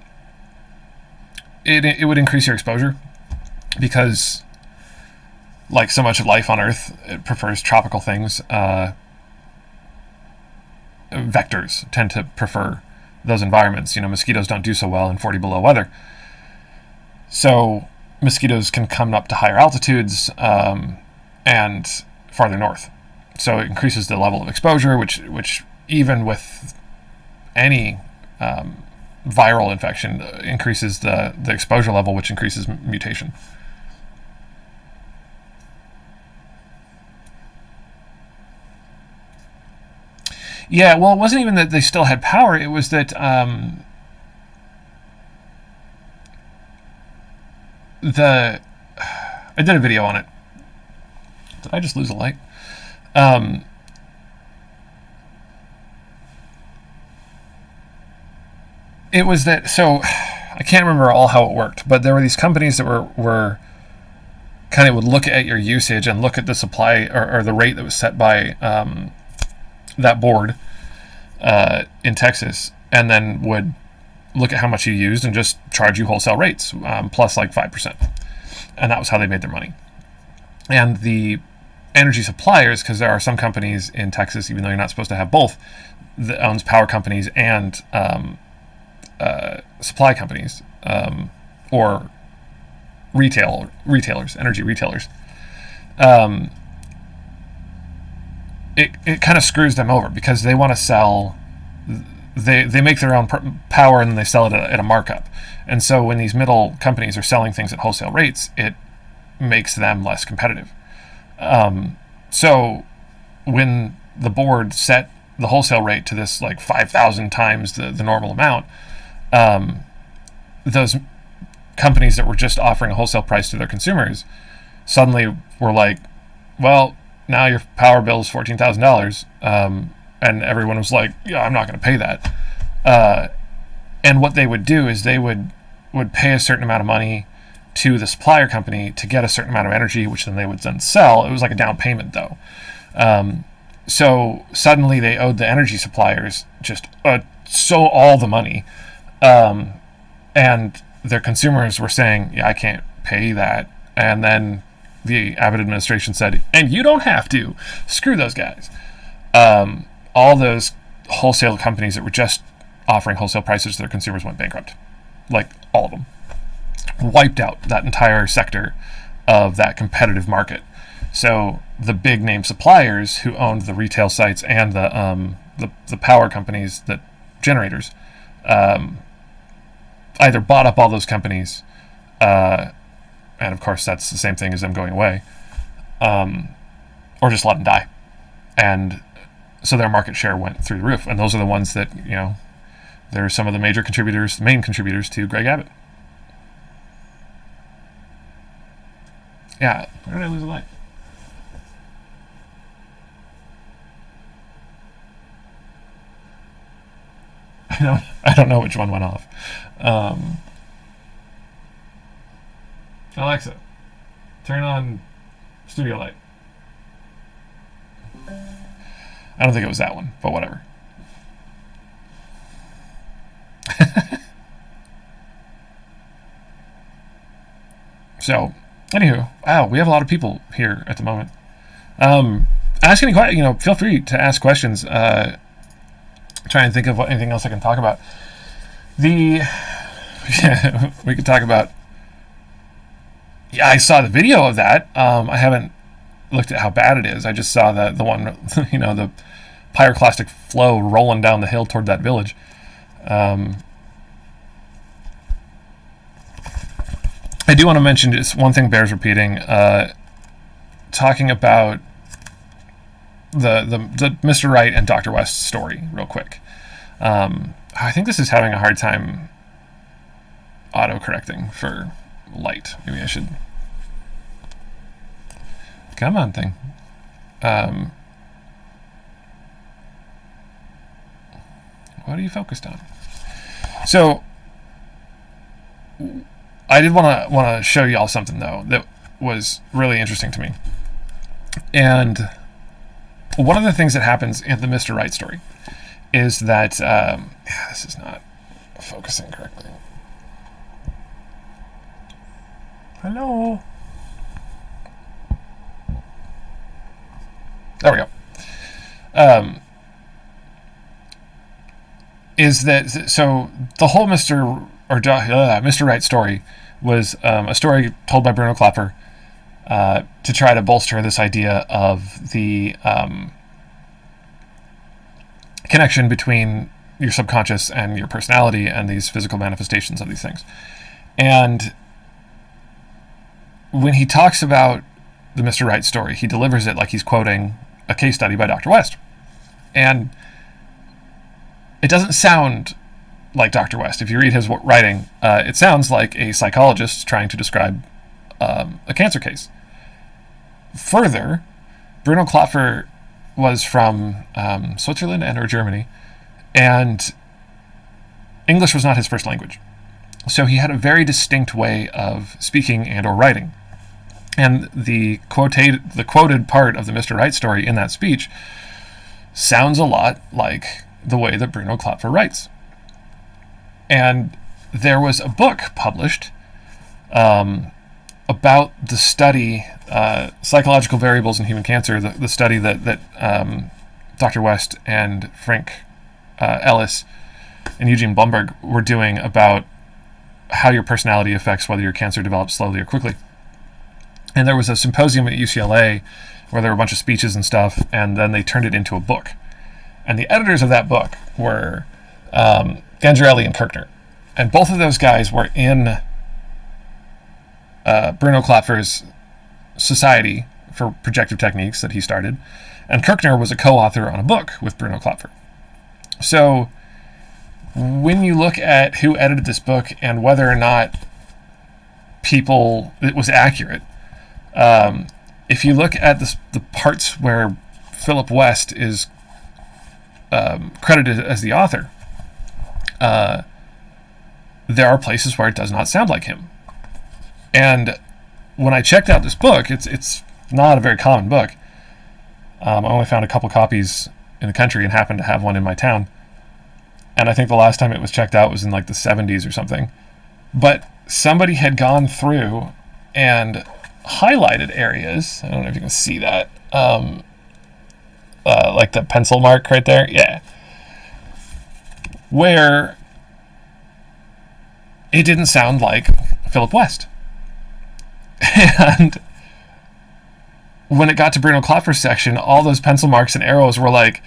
would increase your exposure, because, like so much of life on Earth, it prefers tropical things. Vectors tend to prefer those environments. Mosquitoes don't do so well in 40 below weather. So mosquitoes can come up to higher altitudes and farther north. So it increases the level of exposure, which even with any viral infection increases the exposure level, which increases mutation. Yeah, well, it wasn't even that they still had power. It was that I did a video on it. Did I just lose a light? It was that, so I can't remember all how it worked, but there were these companies that were kind of would look at your usage and look at the supply or the rate that was set by that board in Texas, and then would look at how much you used and just charge you wholesale rates, plus like 5%. And that was how they made their money. And the energy suppliers, because there are some companies in Texas, even though you're not supposed to have both, that owns power companies and supply companies, or retailers, energy retailers. It kind of screws them over because they want to sell. They make their own power and then they sell it at a markup. And so when these middle companies are selling things at wholesale rates, it makes them less competitive. So when the board set the wholesale rate to this like 5,000 times the normal amount, those companies that were just offering a wholesale price to their consumers suddenly were like, well, now your power bill is $14,000. And everyone was like, yeah, I'm not going to pay that. And what they would do is they would pay a certain amount of money to the supplier company to get a certain amount of energy, which then they would then sell. It was like a down payment, though. So suddenly they owed the energy suppliers just so all the money. And their consumers were saying, yeah, I can't pay that. And then the Abbott administration said, and you don't have to. Screw those guys. All those wholesale companies that were just offering wholesale prices to their consumers went bankrupt. Like, all of them. Wiped out that entire sector of that competitive market. So the big name suppliers who owned the retail sites and the power companies, that generators, either bought up all those companies, and of course that's the same thing as them going away, or just let them die. And so their market share went through the roof. And those are the ones that, they're some of the main contributors to Greg Abbott. Yeah, where did I lose a light? I don't know which one went off. Alexa, turn on studio light. I don't think it was that one, but whatever. So, anywho, wow, we have a lot of people here at the moment. Ask any questions. Feel free to ask questions. Try and think of anything else I can talk about. We could talk about. Yeah, I saw the video of that. I haven't looked at how bad it is. I just saw the one, the pyroclastic flow rolling down the hill toward that village. I do want to mention just one thing bears repeating. Talking about the Mr. Right and Dr. West story real quick. I think this is having a hard time auto-correcting for light. Maybe I should... Come on, thing. What are you focused on? So, I did want to show y'all something, though, that was really interesting to me. And one of the things that happens in the Mr. Right story is that... this is not focusing correctly. Hello? There we go. Is that... So, the whole Mr. Right story was a story told by Bruno Klapper to try to bolster this idea of the connection between your subconscious and your personality and these physical manifestations of these things. And when he talks about the Mr. Right story, he delivers it like he's quoting a case study by Dr. West. And it doesn't sound like Dr. West. If you read his writing, it sounds like a psychologist trying to describe a cancer case. Further, Bruno Klapfer was from Switzerland or Germany, and English was not his first language. So he had a very distinct way of speaking and or writing. And the quoted part of the Mr. Right story in that speech sounds a lot like the way that Bruno Klapfer writes. And there was a book published about the study, Psychological Variables in Human Cancer, the study that Dr. West and Frank Ellis and Eugene Blumberg were doing about how your personality affects whether your cancer develops slowly or quickly. And there was a symposium at UCLA where there were a bunch of speeches and stuff, and then they turned it into a book. And the editors of that book were Ganjarelli and Kirchner. And both of those guys were in Bruno Klopfer's Society for Projective Techniques that he started. And Kirchner was a co-author on a book with Bruno Klopfer. So when you look at who edited this book and whether or not it was accurate, if you look at the parts where Philip West is credited as the author, there are places where it does not sound like him. And when I checked out this book, it's not a very common book. I only found a couple copies in the country and happened to have one in my town. And I think the last time it was checked out was in like the 70s or something. But somebody had gone through and highlighted areas. I don't know if you can see that. Like the pencil mark right there. Yeah. Where it didn't sound like Philip West. And when it got to Bruno Klopfer's section, all those pencil marks and arrows were like,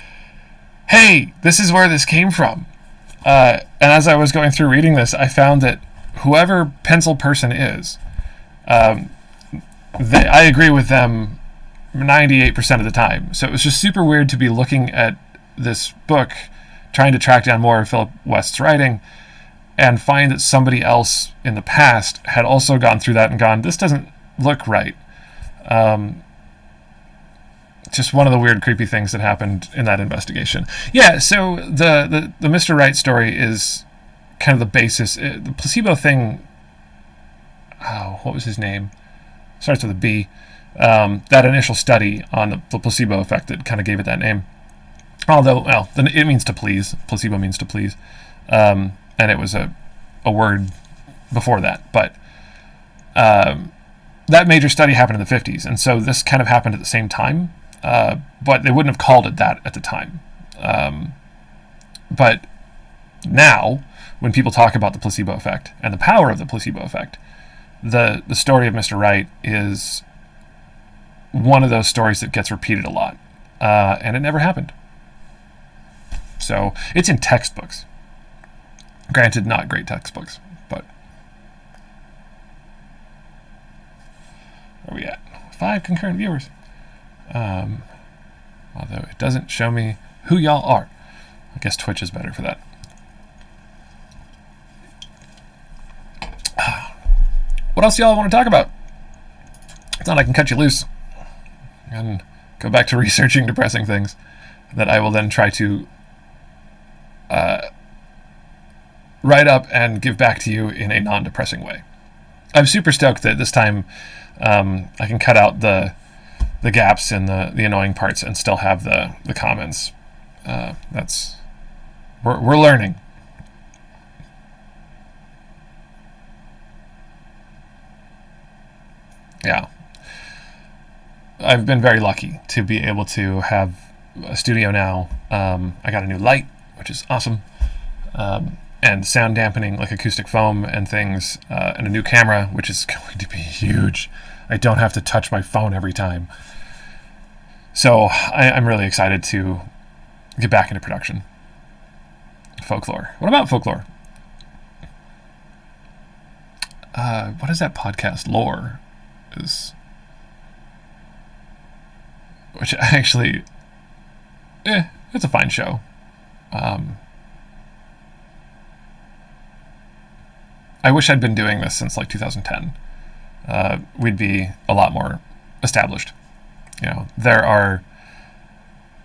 hey, this is where this came from. And as I was going through reading this, I found that whoever pencil person is, I agree with them 98% of the time. So it was just super weird to be looking at this book, trying to track down more of Philip West's writing, and find that somebody else in the past had also gone through that and gone, this doesn't look right. Just one of the weird, creepy things that happened in that investigation. Yeah, so the Mr. Right story is kind of the basis. The placebo thing, what was his name? Starts with a B. That initial study on the placebo effect that kind of gave it that name. Although, well, it means to please. Placebo means to please. And it was a word before that. But that major study happened in the 50s, and so this kind of happened at the same time. But they wouldn't have called it that at the time. But now, when people talk about the placebo effect and the power of the placebo effect, the story of Mr. Right is one of those stories that gets repeated a lot. And it never happened. So it's in textbooks. Granted, not great textbooks, but where are we at? 5 concurrent viewers. Although it doesn't show me who y'all are. I guess Twitch is better for that. What else y'all want to talk about? I thought I can cut you loose and go back to researching depressing things that I will then try to write up and give back to you in a non-depressing way. I'm super stoked that this time I can cut out the gaps and the annoying parts and still have the comments. We're learning. Yeah. I've been very lucky to be able to have a studio now. I got a new light, which is awesome. And sound dampening, like acoustic foam and things, and a new camera, which is going to be huge. I don't have to touch my phone every time. So I'm really excited to get back into production. Folklore. What about folklore? What is that podcast? Lore is, which actually, it's a fine show. I wish I'd been doing this since like 2010. We'd be a lot more established. You know, there are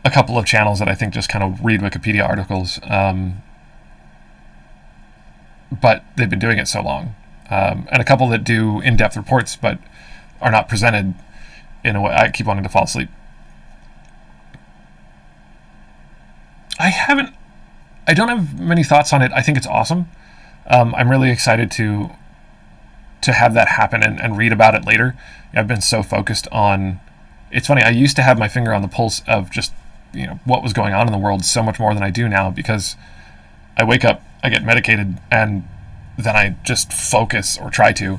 a couple of channels that I think just kind of read Wikipedia articles, but they've been doing it so long. And a couple that do in-depth reports, but are not presented in a way. I keep wanting to fall asleep. I don't have many thoughts on it. I think it's awesome. I'm really excited to have that happen and read about it later. I've been so focused on. It's funny. I used to have my finger on the pulse of just what was going on in the world so much more than I do now, because I wake up, I get medicated, and then I just focus, or try to,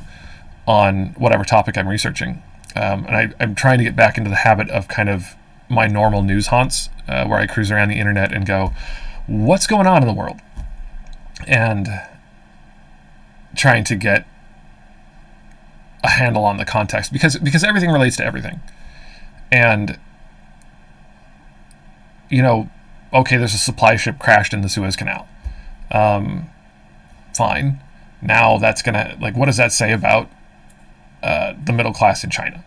on whatever topic I'm researching. And I'm trying to get back into the habit of kind of my normal news haunts, where I cruise around the internet and go, what's going on in the world? And trying to get a handle on the context, because everything relates to everything. And, okay, there's a supply ship crashed in the Suez Canal. Fine. Now that's going to, what does that say about the middle class in China?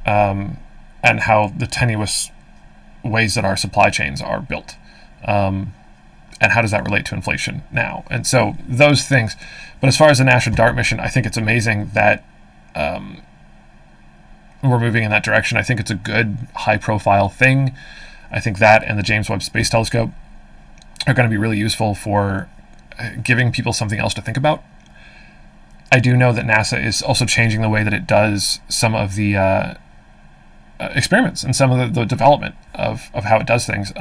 And how the tenuous ways that our supply chains are built. And how does that relate to inflation now? And so those things. But as far as the National DART mission, I think it's amazing that we're moving in that direction. I think it's a good, high-profile thing. I think that and the James Webb Space Telescope are going to be really useful for giving people something else to think about. I do know that NASA is also changing the way that it does some of the experiments and some of the development of how it does things.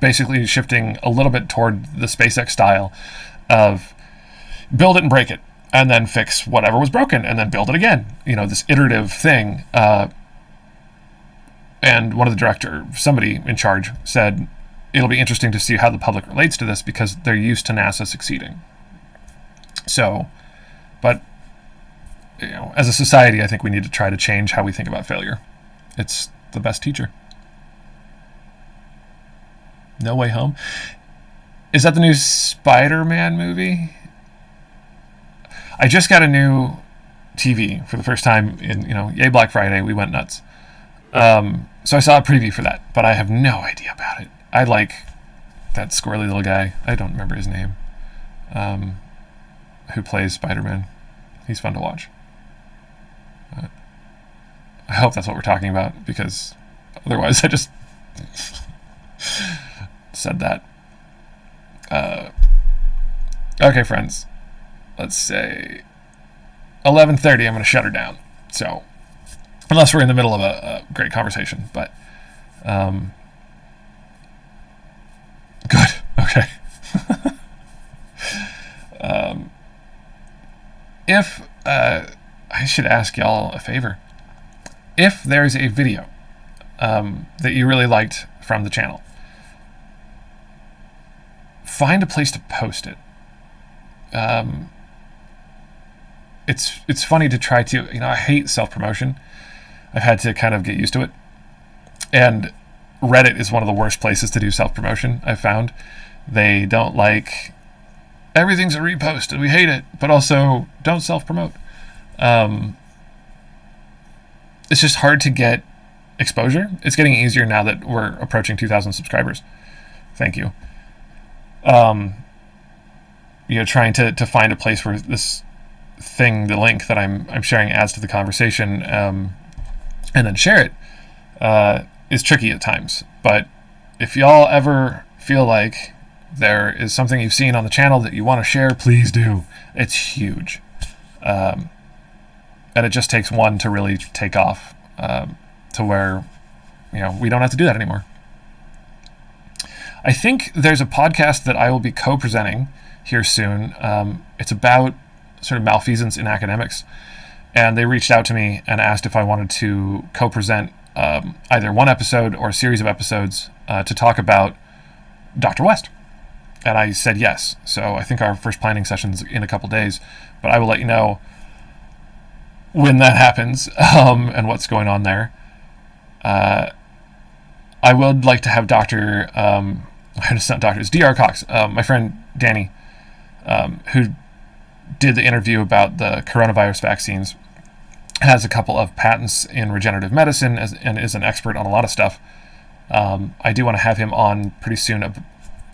Basically shifting a little bit toward the SpaceX style of build it and break it, and then fix whatever was broken, and then build it again. This iterative thing. And one of the somebody in charge, said it'll be interesting to see how the public relates to this, because they're used to NASA succeeding. So, but, as a society, I think we need to try to change how we think about failure. It's the best teacher. No Way Home. Is that the new Spider-Man movie? I just got a new TV for the first time in, yay Black Friday. We went nuts. So I saw a preview for that, but I have no idea about it. I like that squirrely little guy. I don't remember his name. Who plays Spider-Man. He's fun to watch. I hope that's what we're talking about, because otherwise I just said that. Okay, friends. Let's say 11:30, I'm going to shut her down. So, unless we're in the middle of a great conversation, but good. Okay. If I should ask y'all a favor, if there's a video that you really liked from the channel, find a place to post it. It's funny to try to, I hate self-promotion. I've had to kind of get used to it. And Reddit is one of the worst places to do self-promotion, I've found. They don't like, everything's a repost and we hate it, but also don't self-promote. It's just hard to get exposure. It's getting easier now that we're approaching 2,000 subscribers. Thank you. Trying to find a place where this thing, the link that I'm sharing, adds to the conversation, and then share it, is tricky at times. But if y'all ever feel like there is something you've seen on the channel that you want to share, please do. It's huge. And it just takes one to really take off, to where, we don't have to do that anymore. I think there's a podcast that I will be co-presenting here soon. It's about sort of malfeasance in academics. And they reached out to me and asked if I wanted to co-present either one episode or a series of episodes to talk about Dr. West. And I said yes. So I think our first planning session's in a couple days, but I will let you know when that happens, and what's going on there. I would like to have it's not Dr. It's Dr. Cox, my friend Danny, who did the interview about the coronavirus vaccines, has a couple of patents in regenerative medicine and is an expert on a lot of stuff. I do want to have him on pretty soon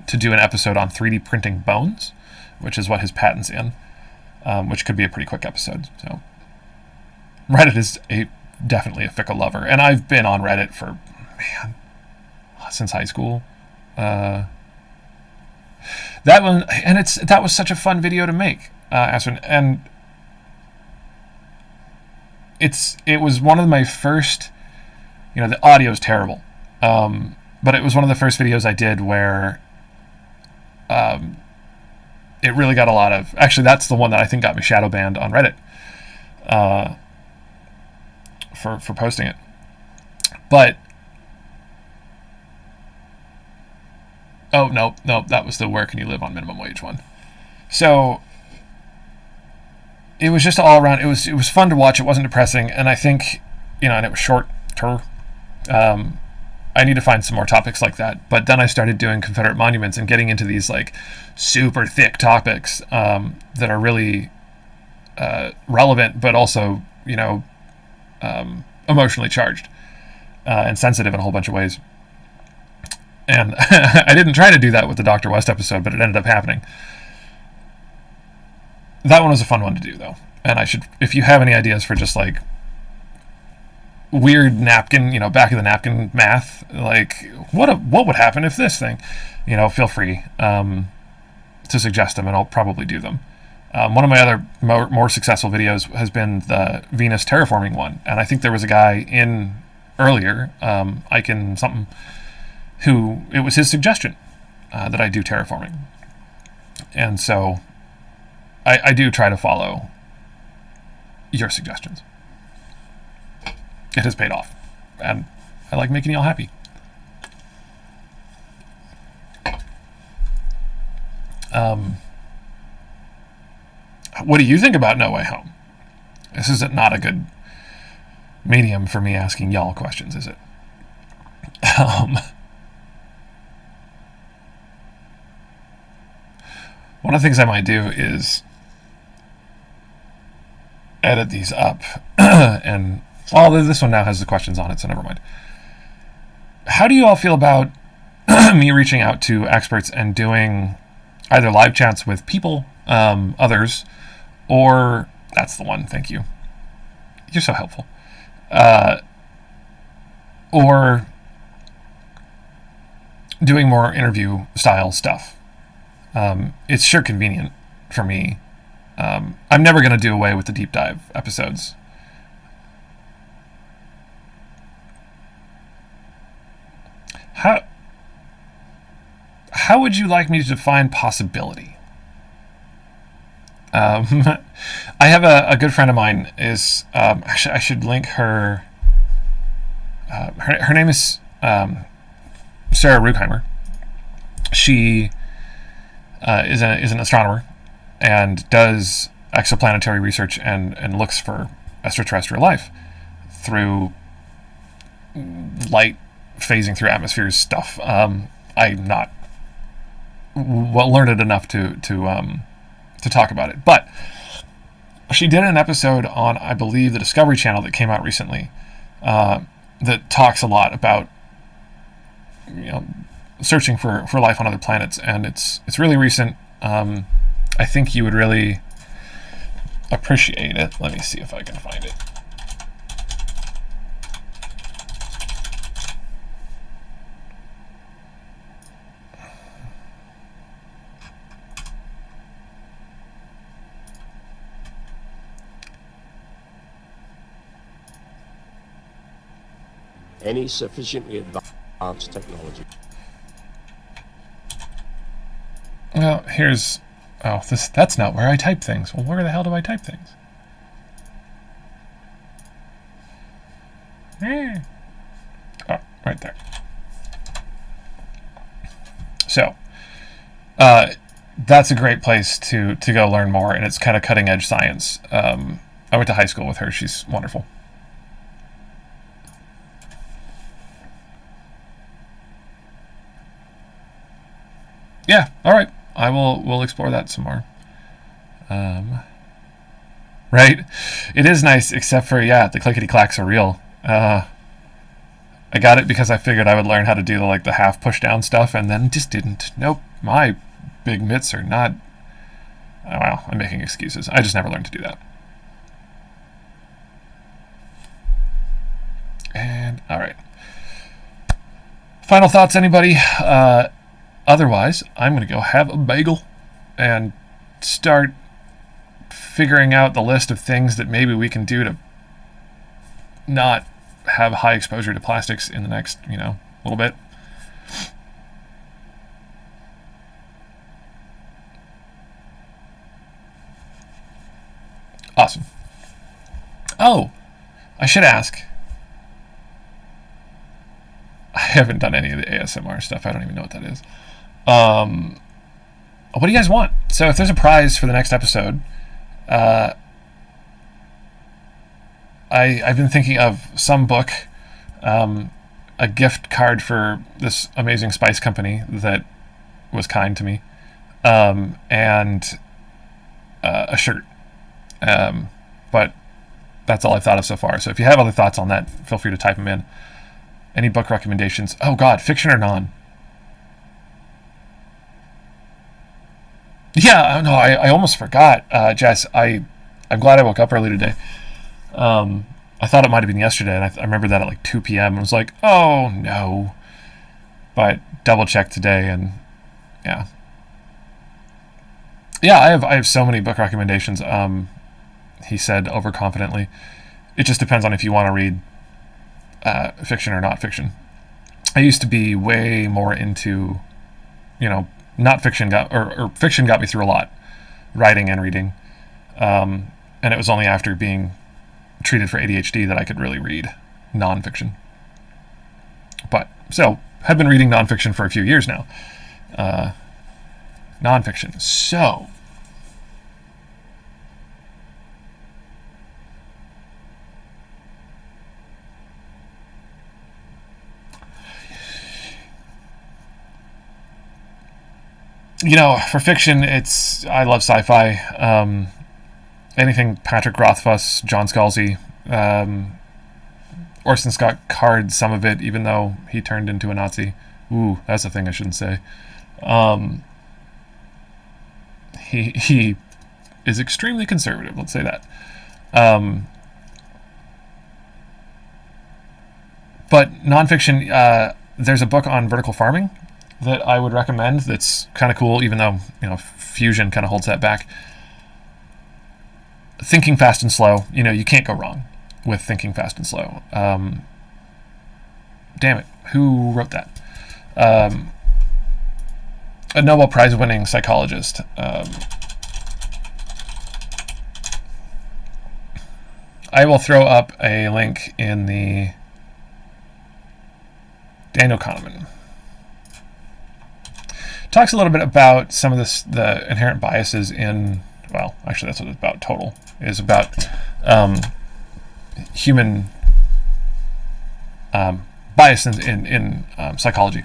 to do an episode on 3D printing bones, which is what his patent's in, which could be a pretty quick episode. So Reddit is definitely a fickle lover, and I've been on Reddit since high school. There that one, and that was such a fun video to make, Aspen, and it was one of my first. The audio is terrible, but it was one of the first videos I did where it really got a lot of. Actually, that's the one that I think got me shadow banned on Reddit for posting it. But no, that was the where can you live on minimum wage one. So it was just all around. It was fun to watch. It wasn't depressing, and I think and it was shorter. I need to find some more topics like that. But then I started doing Confederate monuments and getting into these like super thick topics that are really relevant, but also emotionally charged and sensitive in a whole bunch of ways. And I didn't try to do that with the Dr. West episode, but it ended up happening. That one was a fun one to do, though. And if you have any ideas for just like weird napkin, back of the napkin math, like what would happen if this thing, feel free to suggest them, and I'll probably do them. One of my other more successful videos has been the Venus terraforming one, and I think there was a guy in earlier, Icon something, who it was his suggestion that I do terraforming, and so I do try to follow your suggestions. It has paid off, and I like making y'all happy. What do you think about No Way Home? This is not a good medium for me asking y'all questions, is it? One of the things I might do is edit these up and this one now has the questions on it, so never mind. How do you all feel about me reaching out to experts and doing either live chats with people, others, or that's the one, thank you. You're so helpful. Or doing more interview style stuff. It's sure convenient for me. I'm never going to do away with the deep dive episodes. How would you like me to define possibility? I have a good friend of mine is I should link her. Her name is Sarah Rugheimer. She is an astronomer and does exoplanetary research and looks for extraterrestrial life through light phasing through atmospheres stuff. I'm not learned enough to talk about it, but she did an episode on, I believe, the Discovery Channel that came out recently that talks a lot about searching for life on other planets, and it's really recent. I think you would really appreciate it. Let me see if I can find it. Any sufficiently advanced technology. Well, here's... Oh, that's not where I type things. Well, where the hell do I type things? Oh, right there. So, that's a great place to go learn more, and it's kind of cutting-edge science. I went to high school with her. She's wonderful. Yeah, all right. We'll explore that some more. Right? It is nice, except for, the clickety-clacks are real. I got it because I figured I would learn how to do the half push-down stuff, and then just didn't. Nope, my big mitts are not... Oh, wow, I'm making excuses. I just never learned to do that. And, all right. Final thoughts, anybody? otherwise, I'm going to go have a bagel and start figuring out the list of things that maybe we can do to not have high exposure to plastics in the next, little bit. Awesome. Oh, I should ask. I haven't done any of the ASMR stuff. I don't even know what that is. What do you guys want? So if there's a prize for the next episode, I've been thinking of some book, a gift card for this amazing spice company that was kind to me, and a shirt. But that's all I've thought of so far. So if you have other thoughts on that, feel free to type them in. Any book recommendations? Oh God, fiction or non? Yeah, no, I almost forgot, Jess. I'm glad I woke up early today. I thought it might have been yesterday, and I remember that at like 2 p.m. I was like, oh no. But double checked today, and yeah. Yeah, I have so many book recommendations. He said overconfidently. It just depends on if you want to read fiction or not fiction. I used to be way more into, not fiction or fiction got me through a lot, writing and reading. And it was only after being treated for ADHD that I could really read nonfiction. But so have been reading nonfiction for a few years now. Nonfiction. So for fiction, I love sci-fi. Anything Patrick Rothfuss, John Scalzi, Orson Scott Card, some of it, even though he turned into a Nazi. Ooh, that's a thing I shouldn't say. He is extremely conservative, let's say that. But nonfiction, there's a book on vertical farming that I would recommend that's kind of cool, even though, fusion kind of holds that back. Thinking Fast and Slow, you can't go wrong with Thinking Fast and Slow. Damn it, who wrote that? A Nobel Prize winning psychologist. I will throw up a link in the Daniel Kahneman. Talks a little bit about some of the inherent biases in, well, actually that's what it's about, total, is about human bias in psychology.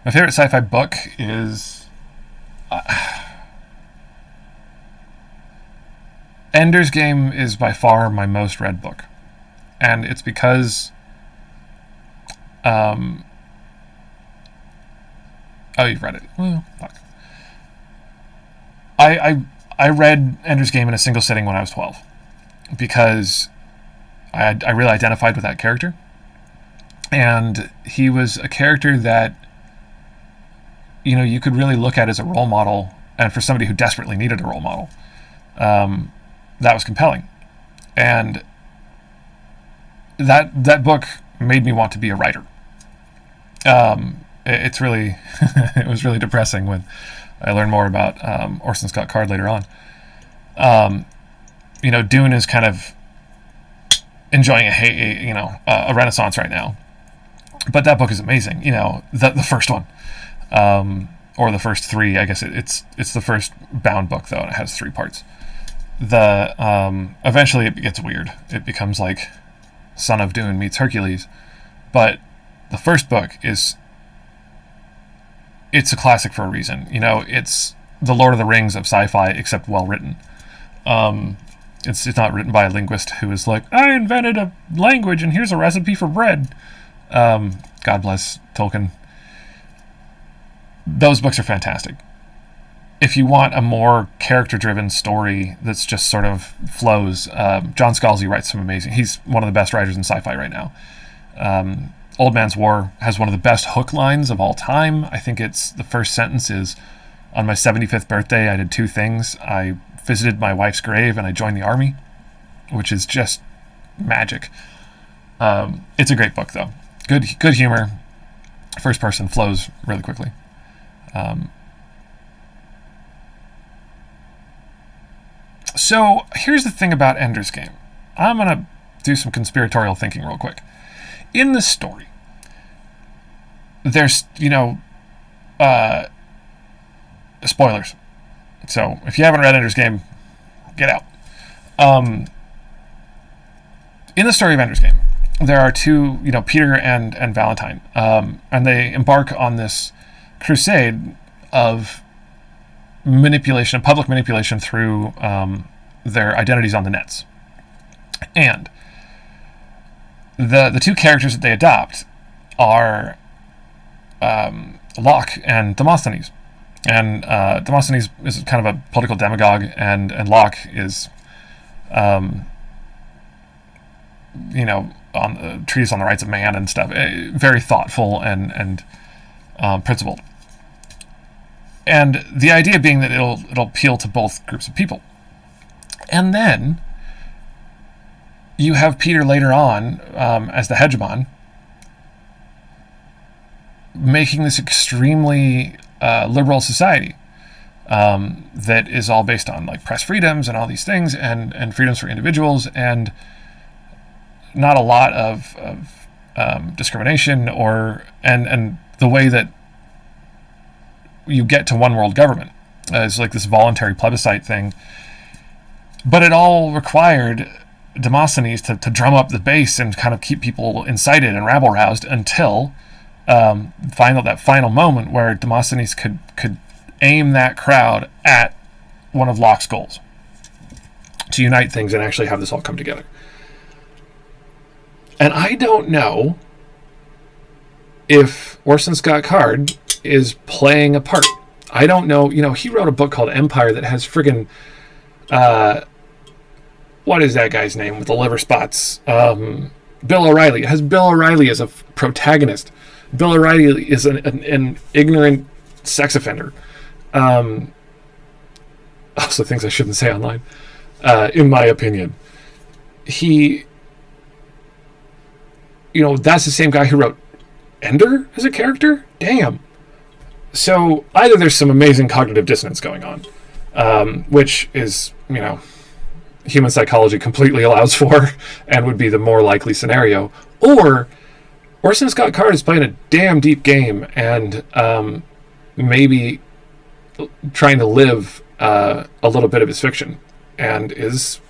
My favorite sci-fi book is Ender's Game is by far my most read book. And it's because you've read it. Well, fuck. I read Ender's Game in a single sitting when I was 12 because I really identified with that character. And he was a character that, you could really look at as a role model, and for somebody who desperately needed a role model, that was compelling. And that book made me want to be a writer. It's really, it was really depressing when I learned more about Orson Scott Card later on. Dune is kind of enjoying a renaissance right now, but that book is amazing. The first one, or the first three. I guess it's the first bound book though, and it has 3 parts. Eventually it gets weird. It becomes like Son of Dune meets Hercules, but the first book it's a classic for a reason. It's the Lord of the Rings of sci-fi, except well written. It's not written by a linguist who is like, I invented a language and here's a recipe for bread. God bless Tolkien. Those books are fantastic. If you want a more character-driven story that's just sort of flows, John Scalzi writes some amazing. He's one of the best writers in sci-fi right now. Old Man's War has one of the best hook lines of all time. I think it's the first sentence is, on my 75th birthday, I did two things. I visited my wife's grave and I joined the army, which is just magic. It's a great book, though. Good humor. First person flows really quickly. So here's the thing about Ender's Game. I'm going to do some conspiratorial thinking real quick. In this story, there's, spoilers. So if you haven't read Ender's Game, get out. In the story of Ender's Game, there are two, Peter and Valentine, and they embark on this crusade of manipulation, public manipulation through their identities on the nets. And the two characters that they adopt are Locke and Demosthenes. And Demosthenes is kind of a political demagogue, and Locke is, on the treatise on the rights of man and stuff. Very thoughtful and principled. And the idea being that it'll appeal to both groups of people. And then you have Peter later on as the hegemon making this extremely liberal society that is all based on like press freedoms and all these things and freedoms for individuals and not a lot of discrimination and the way that you get to one world government is like this voluntary plebiscite thing. But it all required Demosthenes to drum up the base and kind of keep people incited and rabble-roused until that final moment where Demosthenes could aim that crowd at one of Locke's goals to unite things and actually have this all come together. And I don't know if Orson Scott Card is playing a part. I don't know. He wrote a book called Empire that has friggin' what is that guy's name with the liver spots? Bill O'Reilly. It has Bill O'Reilly as a protagonist. Bill O'Reilly is an ignorant sex offender. Also things I shouldn't say online, in my opinion. He, that's the same guy who wrote Ender as a character? Damn. So either there's some amazing cognitive dissonance going on, which is, human psychology completely allows for and would be the more likely scenario, or Orson Scott Card is playing a damn deep game and maybe trying to live a little bit of his fiction and is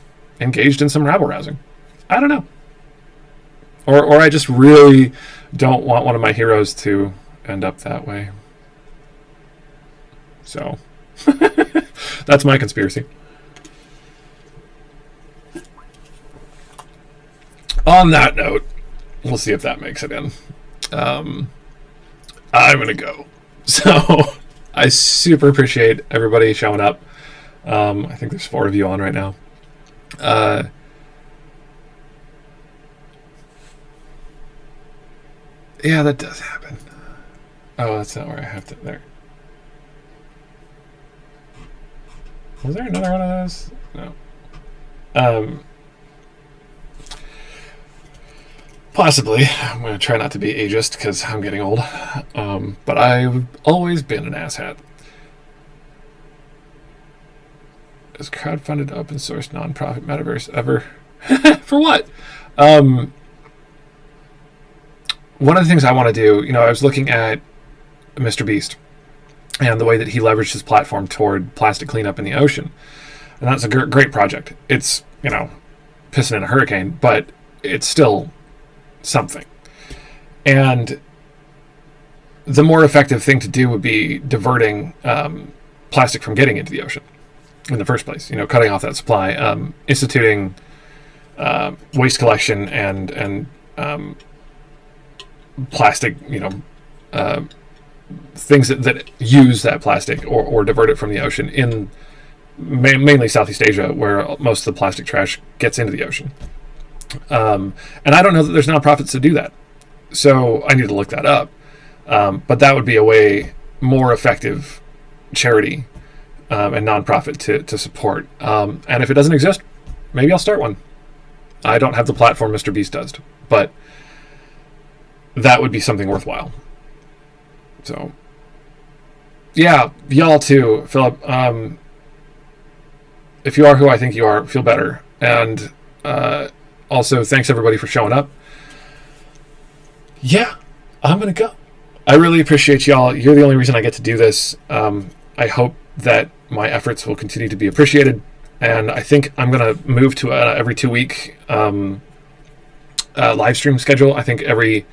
engaged in some rabble-rousing. I don't know. Or I just really don't want one of my heroes to end up that way. So, that's my conspiracy. On that note, we'll see if that makes it in. I'm going to go. So, I super appreciate everybody showing up. I think there's 4 of you on right now. Yeah, that does happen. Oh, that's not where I have to... There. Was there another one of those? No. Possibly. I'm going to try not to be ageist because I'm getting old. But I've always been an asshat. Is crowdfunded open source nonprofit metaverse ever? For what? One of the things I want to do, I was looking at Mr. Beast and the way that he leveraged his platform toward plastic cleanup in the ocean. And that's a great project. It's, pissing in a hurricane, but it's still something. And the more effective thing to do would be diverting plastic from getting into the ocean in the first place, cutting off that supply, instituting waste collection and plastic, things that use that plastic or divert it from the ocean in mainly Southeast Asia, where most of the plastic trash gets into the ocean. And I don't know that there's nonprofits to do that. So I need to look that up. But that would be a way more effective charity and nonprofit to support. And if it doesn't exist, maybe I'll start one. I don't have the platform Mr. Beast does, but that would be something worthwhile. So, yeah, y'all too, Philip. If you are who I think you are, feel better. And also, thanks everybody for showing up. Yeah, I'm going to go. I really appreciate y'all. You're the only reason I get to do this. I hope that my efforts will continue to be appreciated. And I think I'm going to move to every 2 week live stream schedule. I think every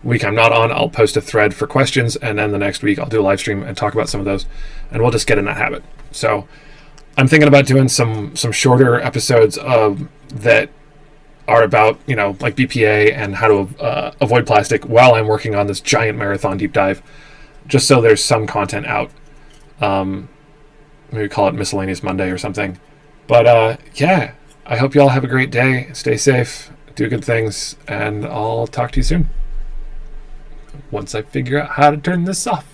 week I'm not on, I'll post a thread for questions. And then the next week I'll do a live stream and talk about some of those. And we'll just get in that habit. So I'm thinking about doing some shorter episodes that are about, like BPA and how to avoid plastic while I'm working on this giant marathon deep dive, just so there's some content out. Maybe call it Miscellaneous Monday or something. But yeah, I hope you all have a great day. Stay safe, do good things, and I'll talk to you soon once I figure out how to turn this off.